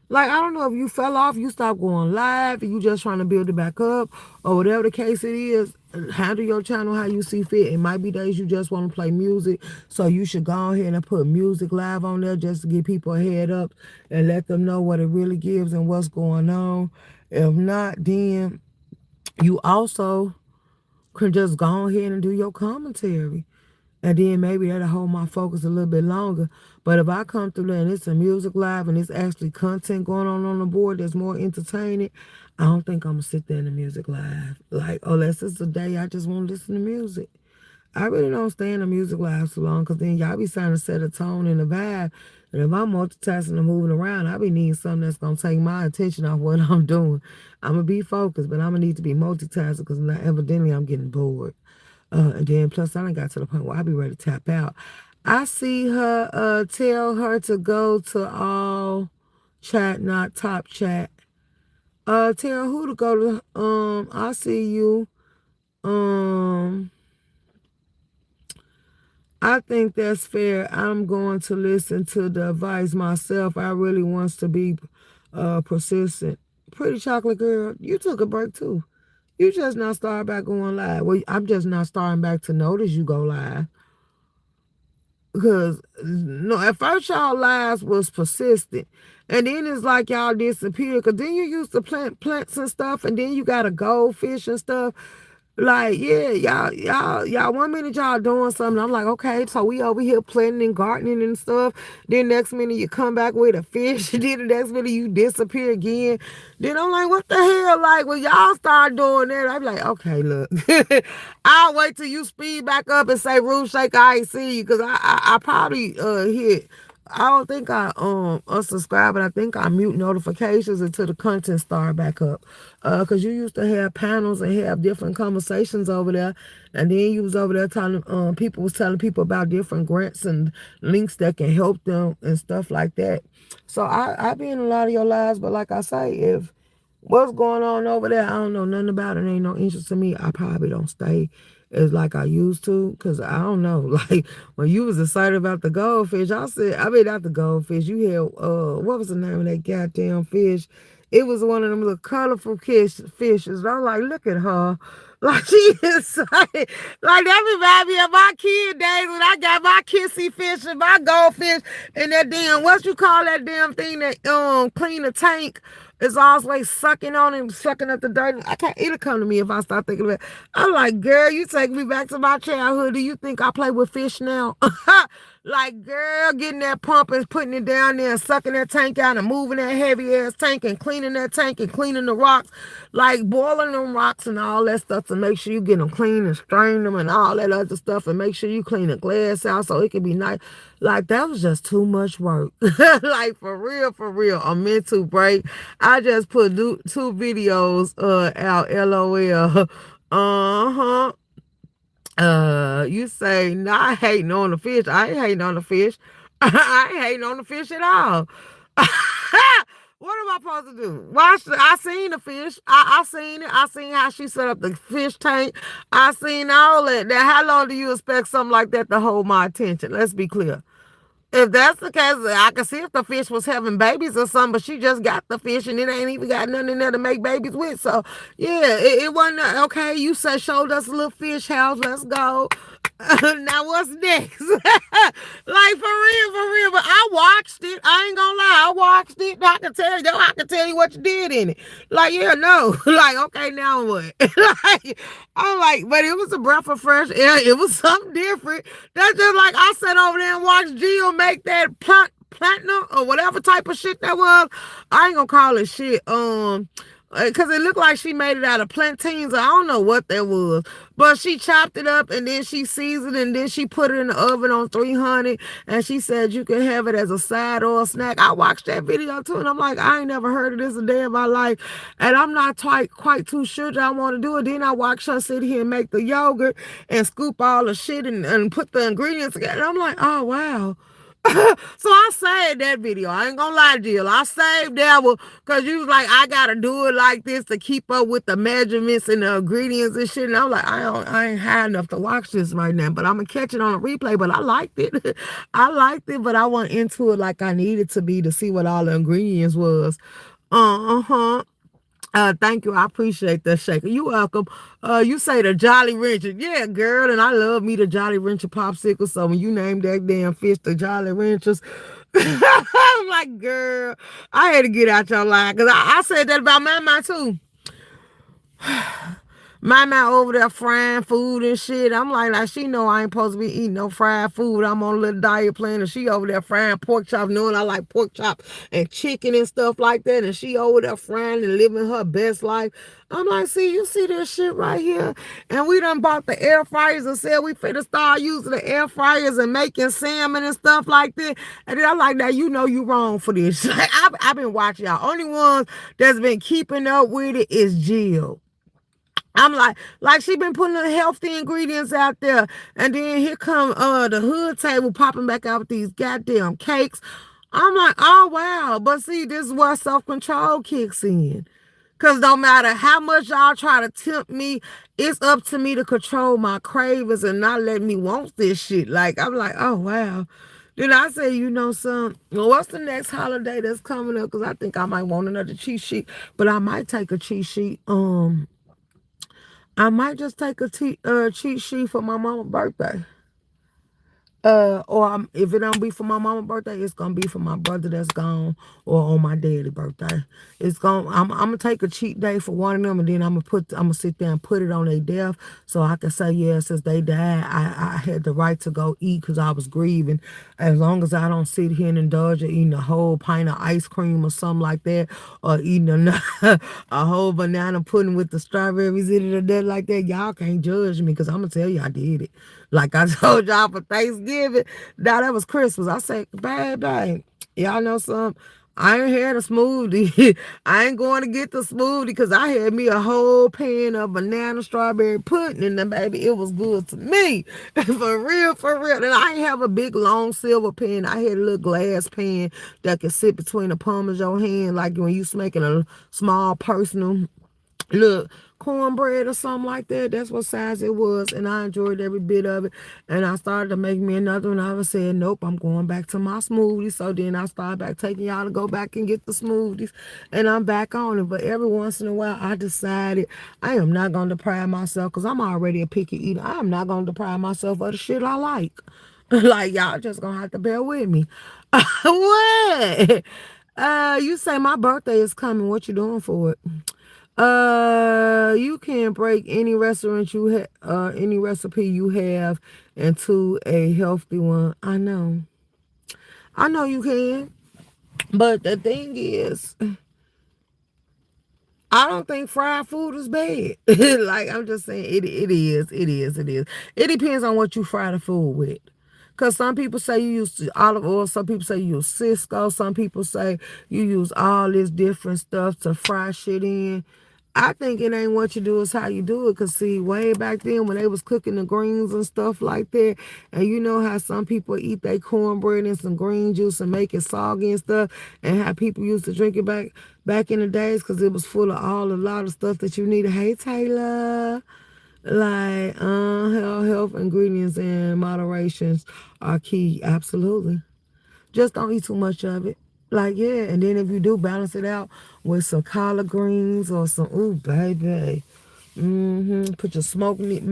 Like, I don't know if you fell off, you stopped going live, and you just trying to build it back up, or whatever the case it is. Handle your channel how you see fit. It might be days you just want to play music, so you should go ahead and put music live on there just to give people a head up and let them know what it really gives and what's going on. If not, then you also can just go ahead and do your commentary. And then maybe that'll hold my focus a little bit longer. But if I come through there and it's a music live and it's actually content going on the board that's more entertaining, I don't think I'm going to sit there in the music live. Like, unless it's a day I just want to listen to music. I really don't stay in the music live too long because then y'all be trying to set a tone and a vibe. And if I'm multitasking and moving around, I be needing something that's gonna take my attention off what I'm doing. I'm gonna be focused, but I'm gonna need to be multitasking because evidently I'm getting bored. And then plus I done got to the point where I be ready to tap out. I see her tell her to go to all chat, not top chat. Tell who to go to I see you. Um I think that's fair. I'm going to listen to the advice myself. I really wants to be persistent. Pretty chocolate girl, you took a break too. You just now started back going live. Well, I'm just now starting back to notice you go live. Because no, at first y'all lives was persistent. And then it's like y'all disappeared. Cause then you used to plant plants and stuff, and then you got a goldfish and stuff. Like, yeah, y'all, 1 minute y'all doing something. I'm like, okay, so we over here planting and gardening and stuff. Then next minute you come back with a fish. Then the next minute you disappear again. Then I'm like, what the hell? Like, when y'all start doing that, I'm like, okay, look. I'll wait till you speed back up and say Room Shaker, I ain't see you. Cause I probably hit I don't think I unsubscribe, but I think I mute notifications until the content start back up. Cause you used to have panels and have different conversations over there, and then you was over there telling people was telling people about different grants and links that can help them and stuff like that. So I be in a lot of your lives, but like I say, if what's going on over there, I don't know nothing about it. Ain't no interest in me. I probably don't stay as like I used to, because I don't know. Like when you was excited about the goldfish, I mean not the goldfish. You had what was the name of that goddamn fish? It was one of them little colorful fishes. I'm like, look at her. Like she is like that remind me of my kid days when I got my kissy fish and my goldfish and that damn what you call that damn thing that clean the tank. It's always sucking on him, sucking up the dirt. I can't. It'll come to me if I start thinking about it. I'm like, girl, you take me back to my childhood. Do you think I play with fish now? Like, girl, getting that pump and putting it down there and sucking that tank out and moving that heavy ass tank and cleaning that tank and cleaning the rocks, like boiling them rocks and all that stuff to make sure you get them clean and strain them and all that other stuff and make sure you clean the glass out so it can be nice. Like, that was just too much work. Like, for real, a mental break. I just put two videos out, LOL. Uh-huh. You say, nah, I hating on the fish. I ain't hating on the fish. I ain't hating on the fish at all. What am I supposed to do? I seen the fish. I seen it. I seen how she set up the fish tank. I seen all that. Now, how long do you expect something like that to hold my attention? Let's be clear. If that's the case, I can see if the fish was having babies or something, but she just got the fish and it ain't even got nothing in there to make babies with. So, yeah, it wasn't, okay, you said showed us a little fish house. Let's go. Now what's next? Like, for real. But I watched it. I ain't gonna lie. I watched it. I can tell you what you did in it. Like, yeah, no. Like, okay, now what? Like, I'm like, but it was a breath of fresh air. It was something different. That's just like I sat over there and watched Jill make that platinum or whatever type of shit that was. I ain't gonna call it shit. Because it looked like she made it out of plantains. I don't know what that was. But she chopped it up and then she seasoned it and then she put it in the oven on 300. And she said you can have it as a side or a snack. I watched that video too. And I'm like, I ain't never heard of this a day in my life. And I'm not quite too sure that I want to do it. Then I watched her sit here and make the yogurt and scoop all the shit and put the ingredients together. And I'm like, oh, wow. So I saved that video. I ain't gonna lie, Jill. I saved that one because you was like, I gotta do it like this to keep up with the measurements and the ingredients and shit. And I was like, I ain't high enough to watch this right now, but I'm gonna catch it on a replay. But I liked it. I liked it, but I went into it like I needed to be to see what all the ingredients was. Uh-huh. Thank you. I appreciate that, Shaker. You welcome. You say the Jolly Rancher. Yeah, girl, and I love me the Jolly Rancher popsicle. So when you name that damn fish the Jolly Ranchers, I'm like, girl, I had to get out your line. Because I said that about Mama too. My man over there frying food and shit. I'm like she know I ain't supposed to be eating no fried food. I'm on a little diet plan, and she over there frying pork chop, knowing I like pork chop and chicken and stuff like that. And she over there frying and living her best life. I'm like, see, you see this shit right here? And we done bought the air fryers and said we finna start using the air fryers and making salmon and stuff like that. And then I'm like, now you know you wrong for this. Like, I've been watching y'all. Only ones that's been keeping up with it is Jill. I'm like she been putting the healthy ingredients out there, and then here come the hood table popping back out with these goddamn cakes. I'm like, oh wow, but see, this is where self-control kicks in. Cause no matter how much y'all try to tempt me, it's up to me to control my cravings and not let me want this shit. Like I'm like, oh wow. Then I say, you know, well, what's the next holiday that's coming up? Cause I think I might want another cheat sheet, but I might take a cheat sheet. I might just take a cheat sheet for my mama's birthday. If it don't be for my mama's birthday, it's gonna be for my brother that's gone, or on my daddy's birthday. I'm gonna take a cheat day for one of them, and then I'm gonna sit there and put it on their death, so I can say, yeah, since they died, I had the right to go eat because I was grieving. As long as I don't sit here and indulge in eating a whole pint of ice cream or something like that, or eating a whole banana pudding with the strawberries in it or that like that, y'all can't judge me because I'm gonna tell you I did it. Like I told y'all for Thanksgiving. Now that was Christmas. I said, babe, y'all know something? I ain't had a smoothie. I ain't going to get the smoothie because I had me a whole pan of banana strawberry pudding, and then baby, it was good to me. For real, for real. And I ain't have a big long silver pan. I had a little glass pan that could sit between the palm of your hand, like when you making a small personal look cornbread or something like that. That's what size it was, and I enjoyed every bit of it. And I started to make me another one. I said, nope, I'm going back to my smoothies. So then I started back taking y'all to go back and get the smoothies, and I'm back on it. But every once in a while I decided I am not going to deprive myself, because I'm already a picky eater. I am not going to deprive myself of the shit I like. Like, y'all just gonna have to bear with me. What? You say my birthday is coming. What you doing for it? You can break any any recipe you have into a healthy one. I know you can, but the thing is, I don't think fried food is bad. Like I'm just saying, it is. It depends on what you fry the food with. Because some people say you use olive oil, some people say you use Cisco, some people say you use all this different stuff to fry shit in. I think it ain't what you do, it's how you do it. Because, see, way back then when they was cooking the greens and stuff like that, and you know how some people eat their cornbread and some green juice and make it soggy and stuff, and how people used to drink it back in the days because it was full of a lot of stuff that you needed. Hey, Taylor. Like, health ingredients and moderations are key. Absolutely. Just don't eat too much of it. Like, yeah. And then if you do, balance it out with some collard greens or some, ooh, baby. Put your smoked meat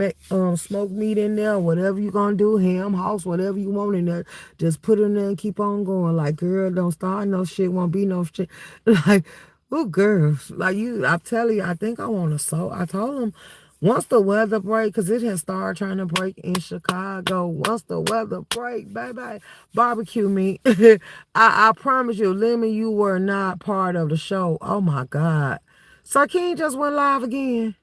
in there, whatever you gonna do, ham, house, whatever you want in there. Just put it in there and keep on going. Like, girl, don't start no shit, won't be no shit. Like, oh, girls, like I'm telling you, I think I want to sow. I told them once the weather break, because it has started trying to break in Chicago. Once the weather break, baby, barbecue me. I promise you, Lemon, you were not part of the show. Oh my God. Sarkeen just went live again.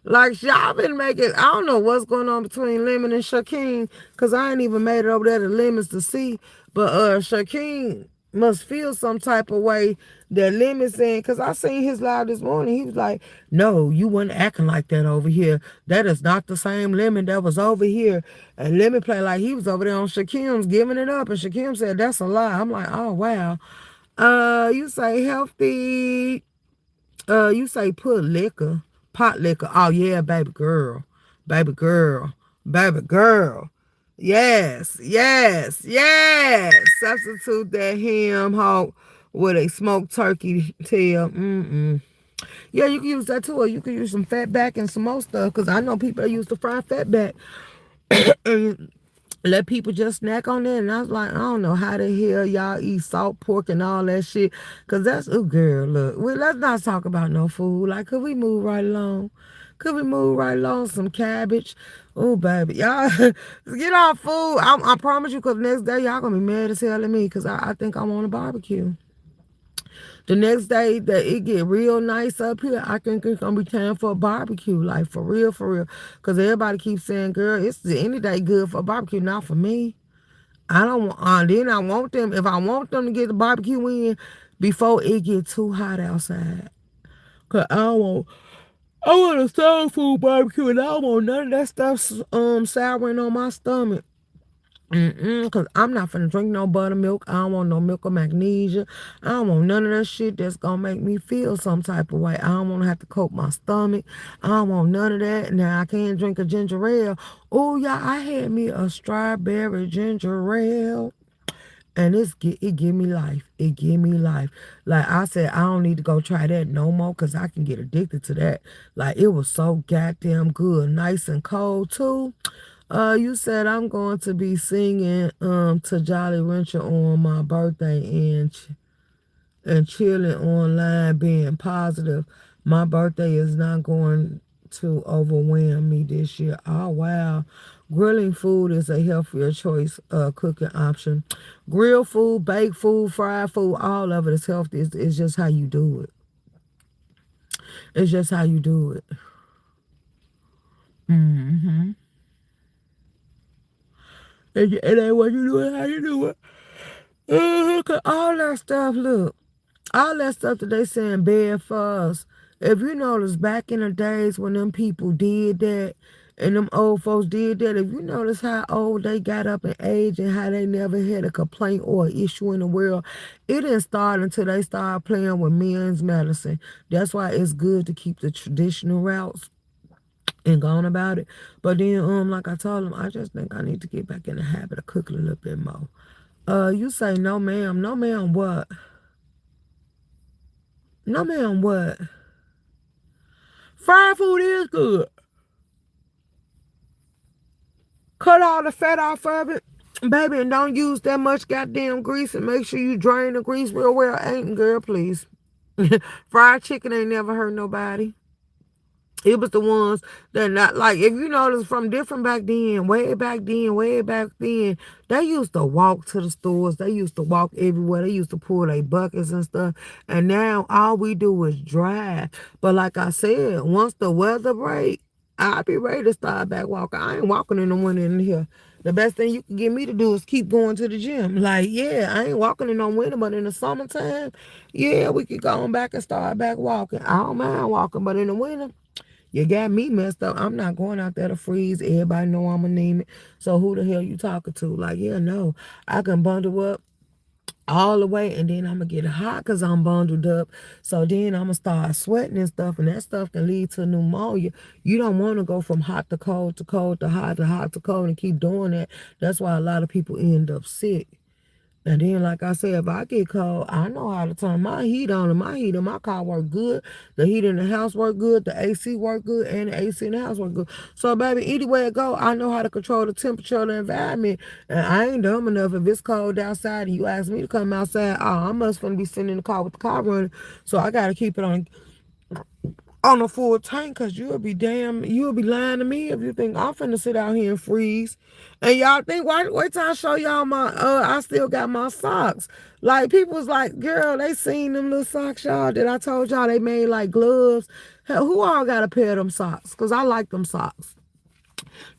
Like, y'all been making, I don't know what's going on between Lemon and Shaquem, because I ain't even made it over there to Lemons to see. But Shaquem must feel some type of way that Lemon saying, because I seen his live this morning. He was like, no, you weren't acting like that over here. That is not the same Lemon that was over here. And Lemon played like he was over there on Shaquem's giving it up. And Shaquem said, that's a lie. I'm like, oh, wow. You say healthy. You say put liquor. Pot liquor. Oh, yeah, baby girl. Baby girl. Baby girl. Yes. Substitute that ham hock with a smoked turkey tail. Yeah, you can use that too. Or you can use some fat back and some more stuff. Because I know people that use the fried fat back. And let people just snack on that. And I was like, I don't know how the hell y'all eat salt pork and all that shit. Because that's, oh, girl, look. Well, let's not talk about no food. Like, could we move right along? Could we move right along? Some cabbage. Oh, baby. Y'all, get off food. I promise you, because next day, y'all going to be mad as hell at me because I think I want a barbecue. The next day that it get real nice up here, I think it's gonna be time for a barbecue, like for real, for real. Cause everybody keeps saying, "Girl, it's any day good for a barbecue." Not for me. I don't want. Then I want them. If I want them to get the barbecue in before it get too hot outside, cause I don't want. I want a soul food barbecue, and I don't want none of that stuff souring on my stomach. Cause I'm not finna drink no buttermilk. I don't want no milk or magnesia. I don't want none of that shit that's gonna make me feel some type of way. I don't wanna have to coat my stomach. I don't want none of that. Now I can't drink a ginger ale. Oh yeah, I had me a strawberry ginger ale. And it give me life. It give me life. Like I said, I don't need to go try that no more because I can get addicted to that. Like it was so goddamn good. Nice and cold too. You said I'm going to be singing to Jolly Rancher on my birthday and chilling online, being positive. My birthday is not going to overwhelm me this year. Oh wow. Grilling food is a healthier choice, cooking option. Grill food, baked food, fried food, all of it is healthy. It's just how you do it. It's just how you do it. Mm-hmm. It ain't what you do it, how you do it. 'Cause all that stuff, look, all that stuff that they saying bad for us. If you notice back in the days when them people did that and them old folks did that, if you notice how old they got up in age and how they never had a complaint or an issue in the world, it didn't start until they started playing with men's medicine. That's why it's good to keep the traditional routes and going about it. But then, like I told them, I just think I need to get back in the habit of cooking a little bit more. You say no, ma'am. No, ma'am. What? No, ma'am. What? Fried food is good. Cut all the fat off of it, baby, and don't use that much goddamn grease. And make sure you drain the grease real well. Ain't girl, please. Fried chicken ain't never hurt nobody. It was the ones that not like, if you notice from different back then, way back then, they used to walk to the stores. They used to walk everywhere. They used to pull their buckets and stuff. And now all we do is drive. But like I said, once the weather break, I'll be ready to start back walking. I ain't walking in the winter in here. The best thing you can get me to do is keep going to the gym. Like, yeah, I ain't walking in no winter, but in the summertime, yeah, we could go on back and start back walking. I don't mind walking, but in the winter, you got me messed up. I'm not going out there to freeze. Everybody know I'm anemic. So who the hell you talking to? Like, yeah, no. I can bundle up all the way and then I'm going to get hot because I'm bundled up. So then I'm going to start sweating and stuff. And that stuff can lead to pneumonia. You don't want to go from hot to cold to cold to hot to cold and keep doing that. That's why a lot of people end up sick. And then, like I said, if I get cold, I know how to turn my heat on. And my heat in my car work good. The heat in the house work good. The AC work good. And the AC in the house work good. So, baby, either way it go, I know how to control the temperature of the environment. And I ain't dumb enough. If it's cold outside and you ask me to come outside, oh, I must gonna be sitting in the car with the car running. So I got to keep it on a full tank, because you'll be lying to me if you think I'm finna sit out here and freeze. And y'all think, wait till I show y'all I still got my socks. Like, people was like, girl, they seen them little socks, y'all, that I told y'all they made like gloves. Hell, who all got a pair of them socks? Because I like them socks.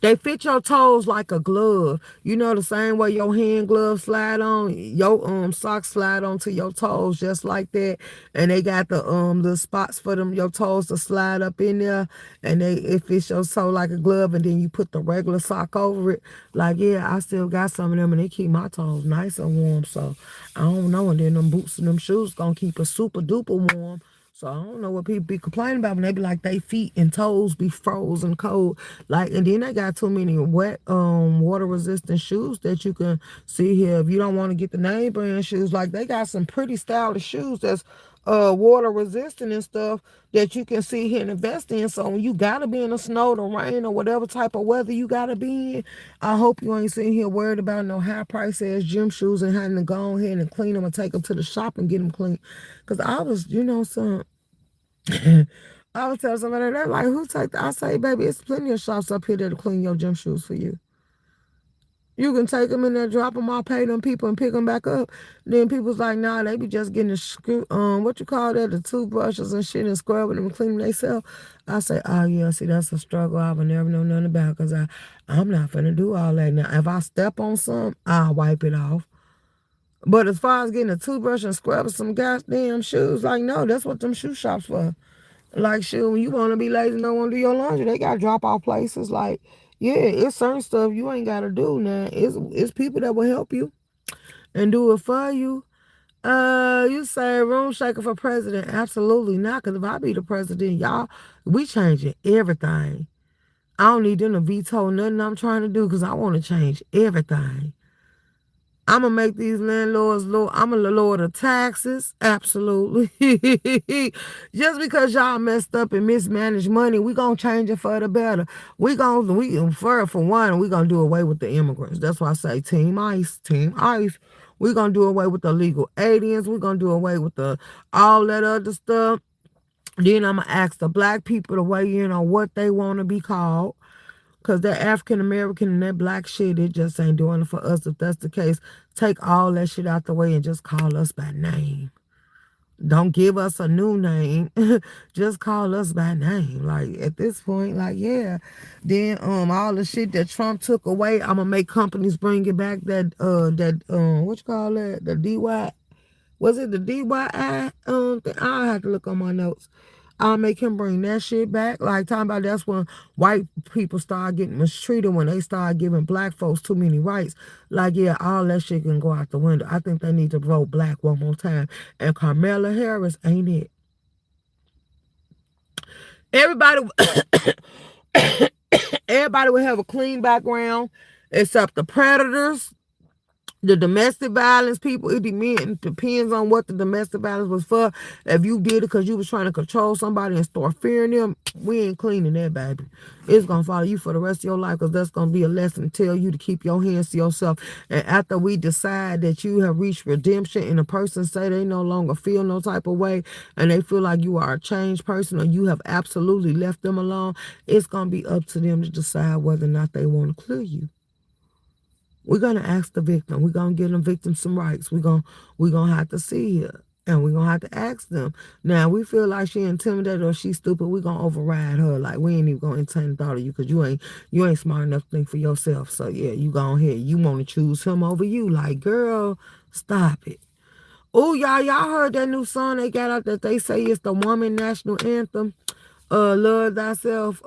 They fit your toes like a glove. You know, the same way your hand gloves slide on, your socks slide onto your toes just like that. And they got the spots for them your toes to slide up in there. And it fits your toe like a glove. And then you put the regular sock over it. Like, yeah, I still got some of them, and they keep my toes nice and warm. So I don't know. And then them boots and them shoes gonna keep us super duper warm. So I don't know what people be complaining about when they be like they feet and toes be frozen cold. Like, and then they got too many wet water resistant shoes that you can see here. If you don't want to get the name brand shoes, like they got some pretty stylish shoes that's water resistant and stuff that you can see here and invest in. So when you gotta be in the snow, the rain, or whatever type of weather you gotta be in, I hope you ain't sitting here worried about no high price ass gym shoes and having to go ahead and clean them and take them to the shop and get them clean. Cause I was, some I was telling somebody that like, who take the, I say, baby, it's plenty of shops up here that'll clean your gym shoes for you. You can take them in there, drop them off, pay them people, and pick them back up. Then people's like, nah, they be just getting the screw, what you call that, the toothbrushes and shit, and scrubbing them and cleaning themselves. I say, oh yeah, see, that's a struggle I would never know nothing about, because I'm not finna do all that. Now, if I step on some, I'll wipe it off. But as far as getting a toothbrush and scrubbing some goddamn shoes, like, no, that's what them shoe shops for. Like, shit, when you want to be lazy and don't want to do your laundry, they got drop off places. Like, yeah, it's certain stuff you ain't got to do now. It's people that will help you and do it for you. You say room shaker for president? Absolutely not. Because if I be the president, y'all, we changing everything. I don't need them to veto nothing I'm trying to do because I want to change everything. I'm gonna make these landlords low. I'm gonna lower the taxes. Absolutely. Just because y'all messed up and mismanaged money, we gonna change it for the better. For one, we gonna do away with the immigrants. That's why I say Team ICE, Team ICE. We gonna do away with the illegal aliens. We gonna do away with the all that other stuff. Then I'm gonna ask the black people to weigh in on what they want to be called. Because that African American and that black shit, it just ain't doing it for us. If that's the case, take all that shit out the way and just call us by name. Don't give us a new name. Just call us by name. Like, at this point, like, yeah. Then all the shit that Trump took away, I'm gonna make companies bring it back. What you call that? The DY, was it the DYI? I'll have to look on my notes. I'll make him bring that shit back. Like, talking about that's when white people start getting mistreated, when they start giving black folks too many rights. Like, yeah, all that shit can go out the window. I think they need to vote black one more time. And Kamala Harris ain't it. Everybody, everybody will have a clean background except the predators. The domestic violence people, it depends on what the domestic violence was for. If you did it because you was trying to control somebody and start fearing them, we ain't cleaning that, baby. It's going to follow you for the rest of your life because that's going to be a lesson to tell you to keep your hands to yourself. And after we decide that you have reached redemption and a person say they no longer feel no type of way and they feel like you are a changed person or you have absolutely left them alone, it's going to be up to them to decide whether or not they want to clear you. We're going to ask the victim. We're going to give them victims some rights. We're gonna have to see her. And we're going to have to ask them. Now, we feel like she intimidated or she's stupid, we're going to override her. Like, we ain't even going to entertain the thought of you because you ain't smart enough to think for yourself. So, yeah, you go ahead. You want to choose him over you. Like, girl, stop it. Oh, y'all heard that new song they got out that they say it's the woman national anthem? Love thyself.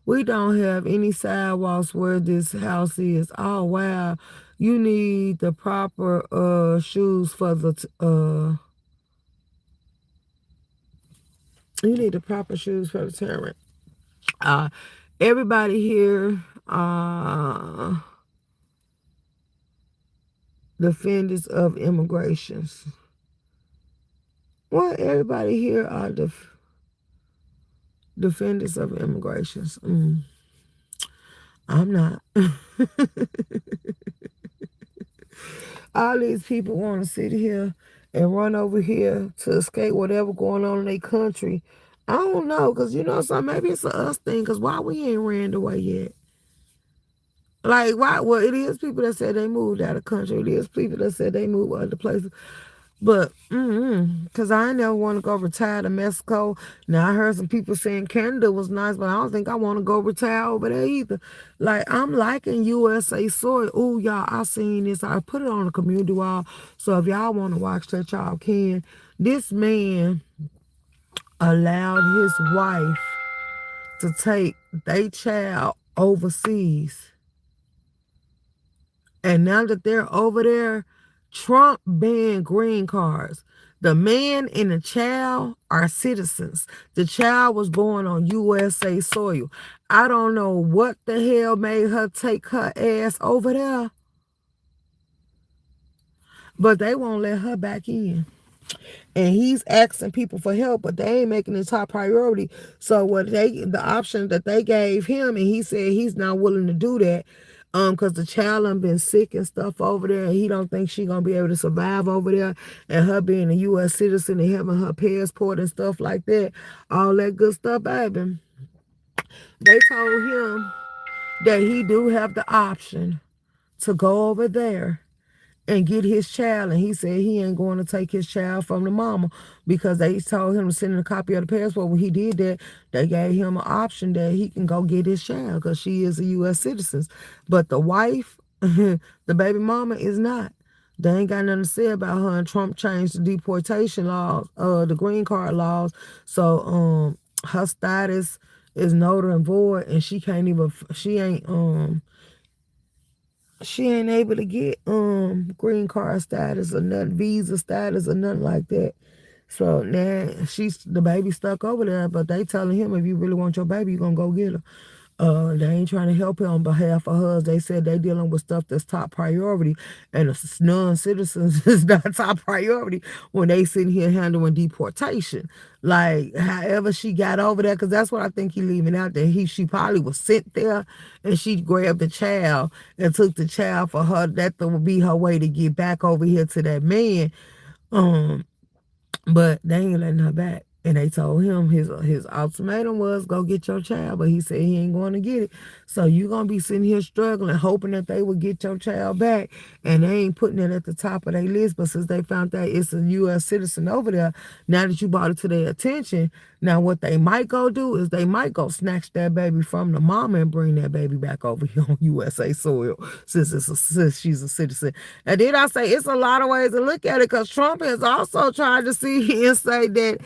We don't have any sidewalks where this house is. Oh wow. You need the proper shoes for the terrorist. Everybody here defenders of immigrations. Well, everybody here are defenders of immigrations. I'm not. All these people want to sit here and run over here to escape whatever going on in their country. I don't know, because you know something, maybe it's a us thing, because why we ain't ran away yet? Like, why? Well, it is people that said they moved out of country. It is people that said they moved other places. But, because I never want to go retire to Mexico. Now, I heard some people saying Canada was nice, but I don't think I want to go retire over there either. Like, I'm liking USA soil. Oh, y'all, I seen this. I put it on the community wall. So if y'all want to watch that, y'all can. This man allowed his wife to take their child overseas. And now that they're over there, Trump banned green cards. The man and the child are citizens. The child was born on USA soil. I don't know what the hell made her take her ass over there, but they won't let her back in. And he's asking people for help, but they ain't making it top priority. So the option that they gave him, and he said he's not willing to do that. Because the child done been sick and stuff over there, and he don't think she gonna be able to survive over there. And her being a U.S. citizen and having her passport and stuff like that, all that good stuff, baby. They told him that he do have the option to go over there and get his child, and he said he ain't going to take his child from the mama because they told him to send in a copy of the passport. When he did that, they gave him an option that he can go get his child because she is a U.S. citizen. But the wife, the baby mama, is not. They ain't got nothing to say about her, and Trump changed the deportation laws, the green card laws, so her status is null and void, and she ain't able to get green card status or nothing, visa status or nothing like that. So now the baby stuck over there, but they telling him if you really want your baby, you gonna go get her. They ain't trying to help him on behalf of hers. They said they dealing with stuff that's top priority, and the non-citizens is not top priority when they sitting here handling deportation. Like, however she got over there, because that's what I think he leaving out there. She probably was sent there, and she grabbed the child and took the child for her. That would be her way to get back over here to that man. But they ain't letting her back. And they told him his ultimatum was go get your child, but he said he ain't going to get it. So you going to be sitting here struggling, hoping that they will get your child back. And they ain't putting it at the top of their list. But since they found that it's a U.S. citizen over there, now that you brought it to their attention, now what they might go do is they might go snatch that baby from the mama and bring that baby back over here on USA soil since she's a citizen. And then I say it's a lot of ways to look at it because Trump has also tried to see and say that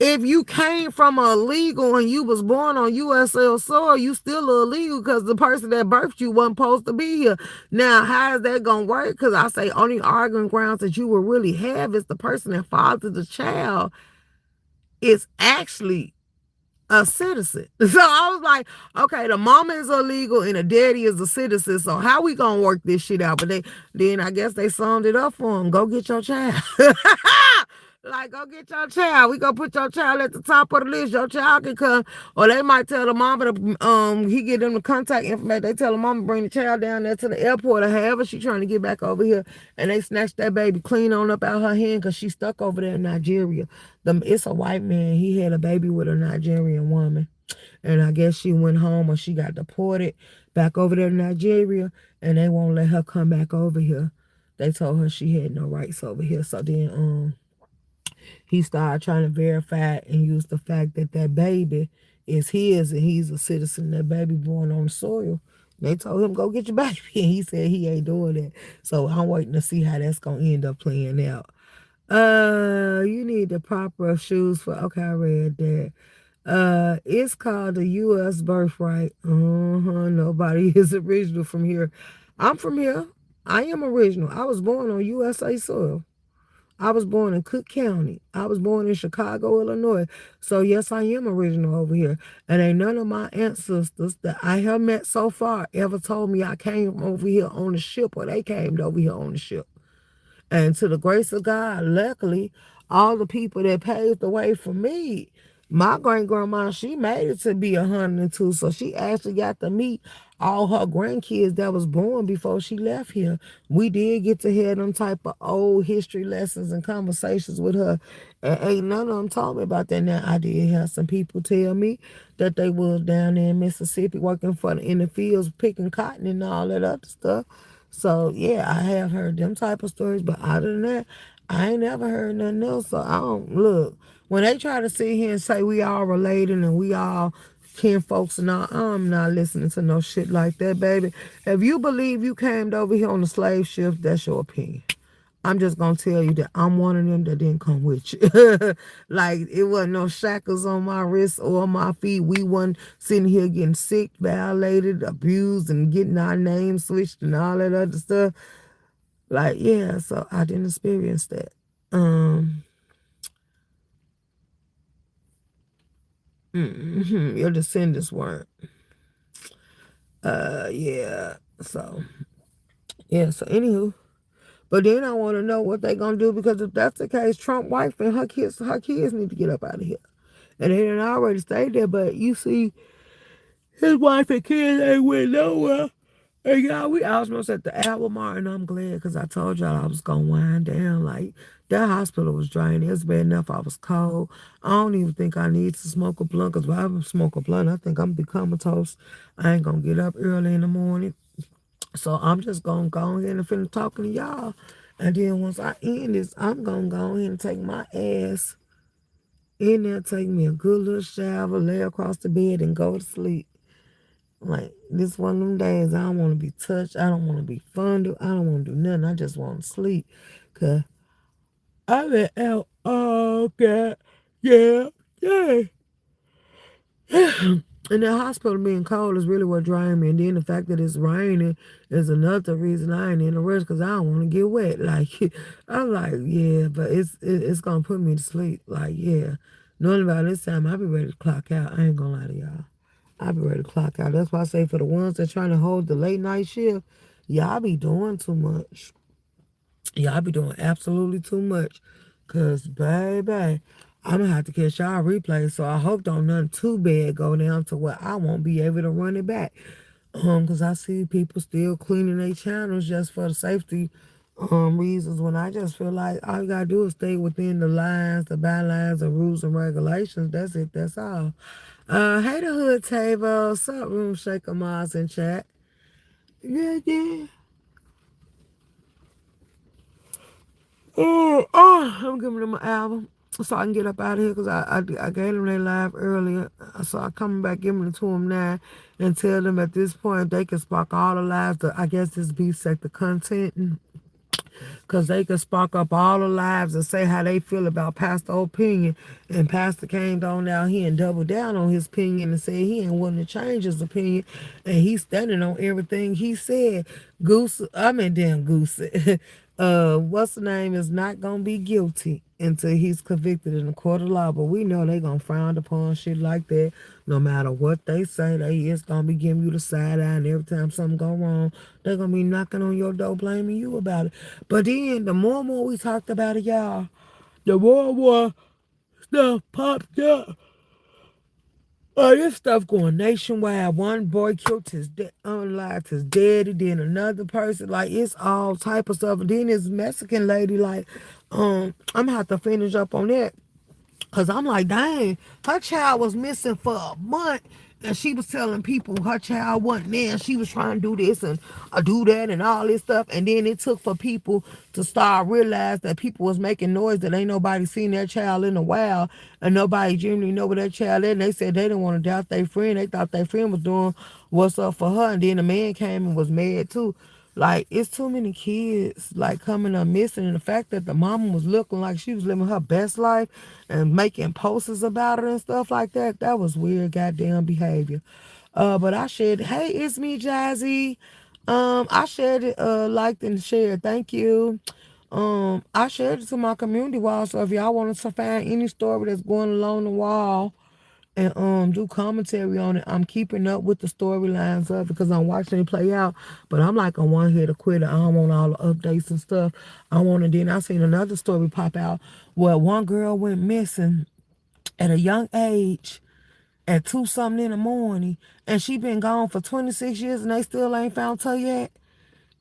if you came from a illegal and you was born on U.S. soil, you still illegal because the person that birthed you wasn't supposed to be here. Now, how is that going to work? Because I say only arguing grounds that you will really have is the person that fathered the child is actually a citizen. So I was like, okay, the mama is illegal and the daddy is a citizen. So how we gonna work this shit out? But then I guess they summed it up for him. Go get your child. Like, go get your child. We gonna put your child at the top of the list. Your child can come. Or they might tell the mama to he get them the contact information. They tell the mama to bring the child down there to the airport or however she trying to get back over here. And they snatch that baby clean on up out her hand because she stuck over there in Nigeria. It's a white man. He had a baby with a Nigerian woman. And I guess she went home or she got deported back over there to Nigeria. And they won't let her come back over here. They told her she had no rights over here. So then he started trying to verify and use the fact that that baby is his and he's a citizen. That baby born on the soil. They told him, go get your baby. And he said he ain't doing that. So I'm waiting to see how that's going to end up playing out. You need the proper shoes for, okay, I read that. It's called the U.S. birthright. Nobody is original from here. I'm from here. I am original. I was born on USA soil. I was born in Cook County. I was born in Chicago, Illinois. So, yes, I am original over here. And ain't none of my ancestors that I have met so far ever told me I came over here on the ship or they came over here on the ship. And to the grace of God, luckily, all the people that paved the way for me, my great-grandma, she made it to be 102. So she actually got to meet all her grandkids that was born before she left here. We did get to hear them type of old history lessons and conversations with her. And ain't none of them told me about that. Now, I did have some people tell me that they was down there in Mississippi working in the fields, picking cotton and all that other stuff. So, yeah, I have heard them type of stories. But other than that, I ain't never heard nothing else. So, I don't, look, when they try to sit here and say we all related and we all kin folks and all, I'm not listening to no shit like that, baby. If you believe you came over here on the slave ship, that's your opinion. I'm just going to tell you that I'm one of them that didn't come with you. Like, it wasn't no shackles on my wrists or my feet. We wasn't sitting here getting sick, violated, abused, and getting our names switched and all that other stuff. Like, yeah, so I didn't experience that. Your descendants weren't. Yeah. So anywho. But then I want to know what they gonna do, because if that's the case, Trump wife and her kids need to get up out of here. And they didn't already stay there, but you see, his wife and kids ain't went nowhere. And y'all, we almost at the hour mark, and I'm glad because I told y'all I was gonna wind down. Like that hospital was draining. It's bad enough I was cold. I don't even think I need to smoke a blunt because if I smoke a blunt, I think I'm gonna be comatose. I ain't gonna get up early in the morning. So I'm just gonna go ahead and finish talking to y'all. And then once I end this, I'm gonna go ahead and take my ass in there, take me a good little shower, lay across the bed, and go to sleep. Like this one of them days, I don't want to be touched. I don't want to be fondled. I don't want to do nothing. I just want to sleep. Cause I've been out all God, yeah, yeah. And the hospital being cold is really what drained me. And then the fact that it's raining is another reason I ain't in a rush because I don't want to get wet. Like I'm like, yeah, but it's gonna put me to sleep. Like, yeah. Knowing about this time, I'll be ready to clock out. I ain't gonna lie to y'all. I'll be ready to clock out. That's why I say for the ones that trying to hold the late night shift, y'all be doing too much. Y'all be doing absolutely too much. Cause baby, I'm gonna have to catch y'all replay. So I hope don't nothing too bad go down to where I won't be able to run it back. Cause I see people still cleaning their channels just for the safety reasons when I just feel like all you gotta do is stay within the lines, the bylines, the rules and regulations. That's it, that's all. Hey the hood table, what's up, room shaker Mars in chat? Yeah, yeah. I'm giving them an album so I can get up out of here because I gave them their live earlier. So I'm coming back, giving it to them now and tell them at this point they can spark all the lives. I guess this beef sector content. Because they could spark up all the lives and say how they feel about Pastor opinion. And Pastor came down here and doubled down on his opinion and said he ain't willing to change his opinion. And he's standing on everything he said. Damn Goose. What's the name is not going to be guilty until he's convicted in the court of law. But we know they going to frown upon shit like that. No matter what they say, they is going to be giving you the side eye. And every time something go wrong, they're going to be knocking on your door blaming you about it. But then the more and more we talked about it, y'all, the more and more stuff popped up. Oh, this stuff going nationwide. One boy killed unlived his daddy, then another person. Like, it's all type of stuff. And then this Mexican lady, like, I'm gonna have to finish up on that. Cause I'm like, dang, her child was missing for a month. And she was telling people her child wasn't there. She was trying to do this and do that and all this stuff. And then it took for people to start realize that people was making noise that ain't nobody seen their child in a while. And nobody genuinely know where that child is. And they said they didn't want to doubt their friend. They thought their friend was doing what's up for her. And then the man came and was mad too. Like, it's too many kids, like, coming up missing. And the fact that the mama was looking like she was living her best life and making posters about her and stuff like that, that was weird goddamn behavior. But I shared, hey, it's me, Jazzy. I shared it, liked and shared. Thank you. I shared it to my community wall. So if y'all want to find any story that's going along the wall, and do commentary on it. I'm keeping up with the storylines of it because I'm watching it play out. But I'm like a one hitter quitter. I don't want all the updates and stuff. I want to. Then I seen another story pop out where one girl went missing at a young age at 2 something in the morning, and she been gone for 26 years and they still ain't found her yet.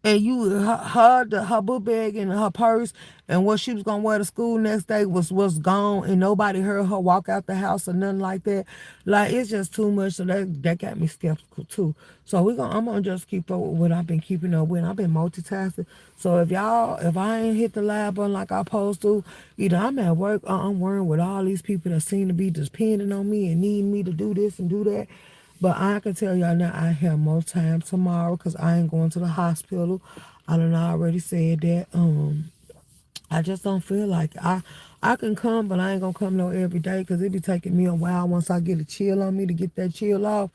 And her book bag and her purse and what she was gonna wear to school next day was gone, and nobody heard her walk out the house or nothing like that. Like, it's just too much. So that got me skeptical too. So I'm gonna just keep up with what I've been keeping up with. I've been multitasking. So if I ain't hit the live button like I supposed to, either I'm at work or I'm worrying with all these people that seem to be depending on me and needing me to do this and do that. But I can tell y'all now I have more time tomorrow because I ain't going to the hospital. I done already said that. I just don't feel like it. I can come, but I ain't gonna come no every day because it be taking me a while once I get a chill on me to get that chill off.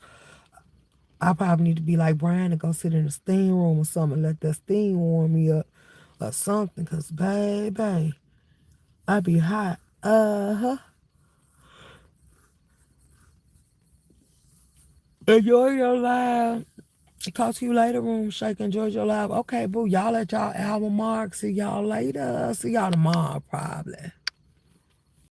I probably need to be like Brian and go sit in the steam room or something, let that steam warm me up or something. Cause baby, I be hot. Enjoy your life. Talk to you later, Room Shake. Enjoy your life. Okay, boo. Y'all at y'all album mark. See y'all later. See y'all tomorrow, probably.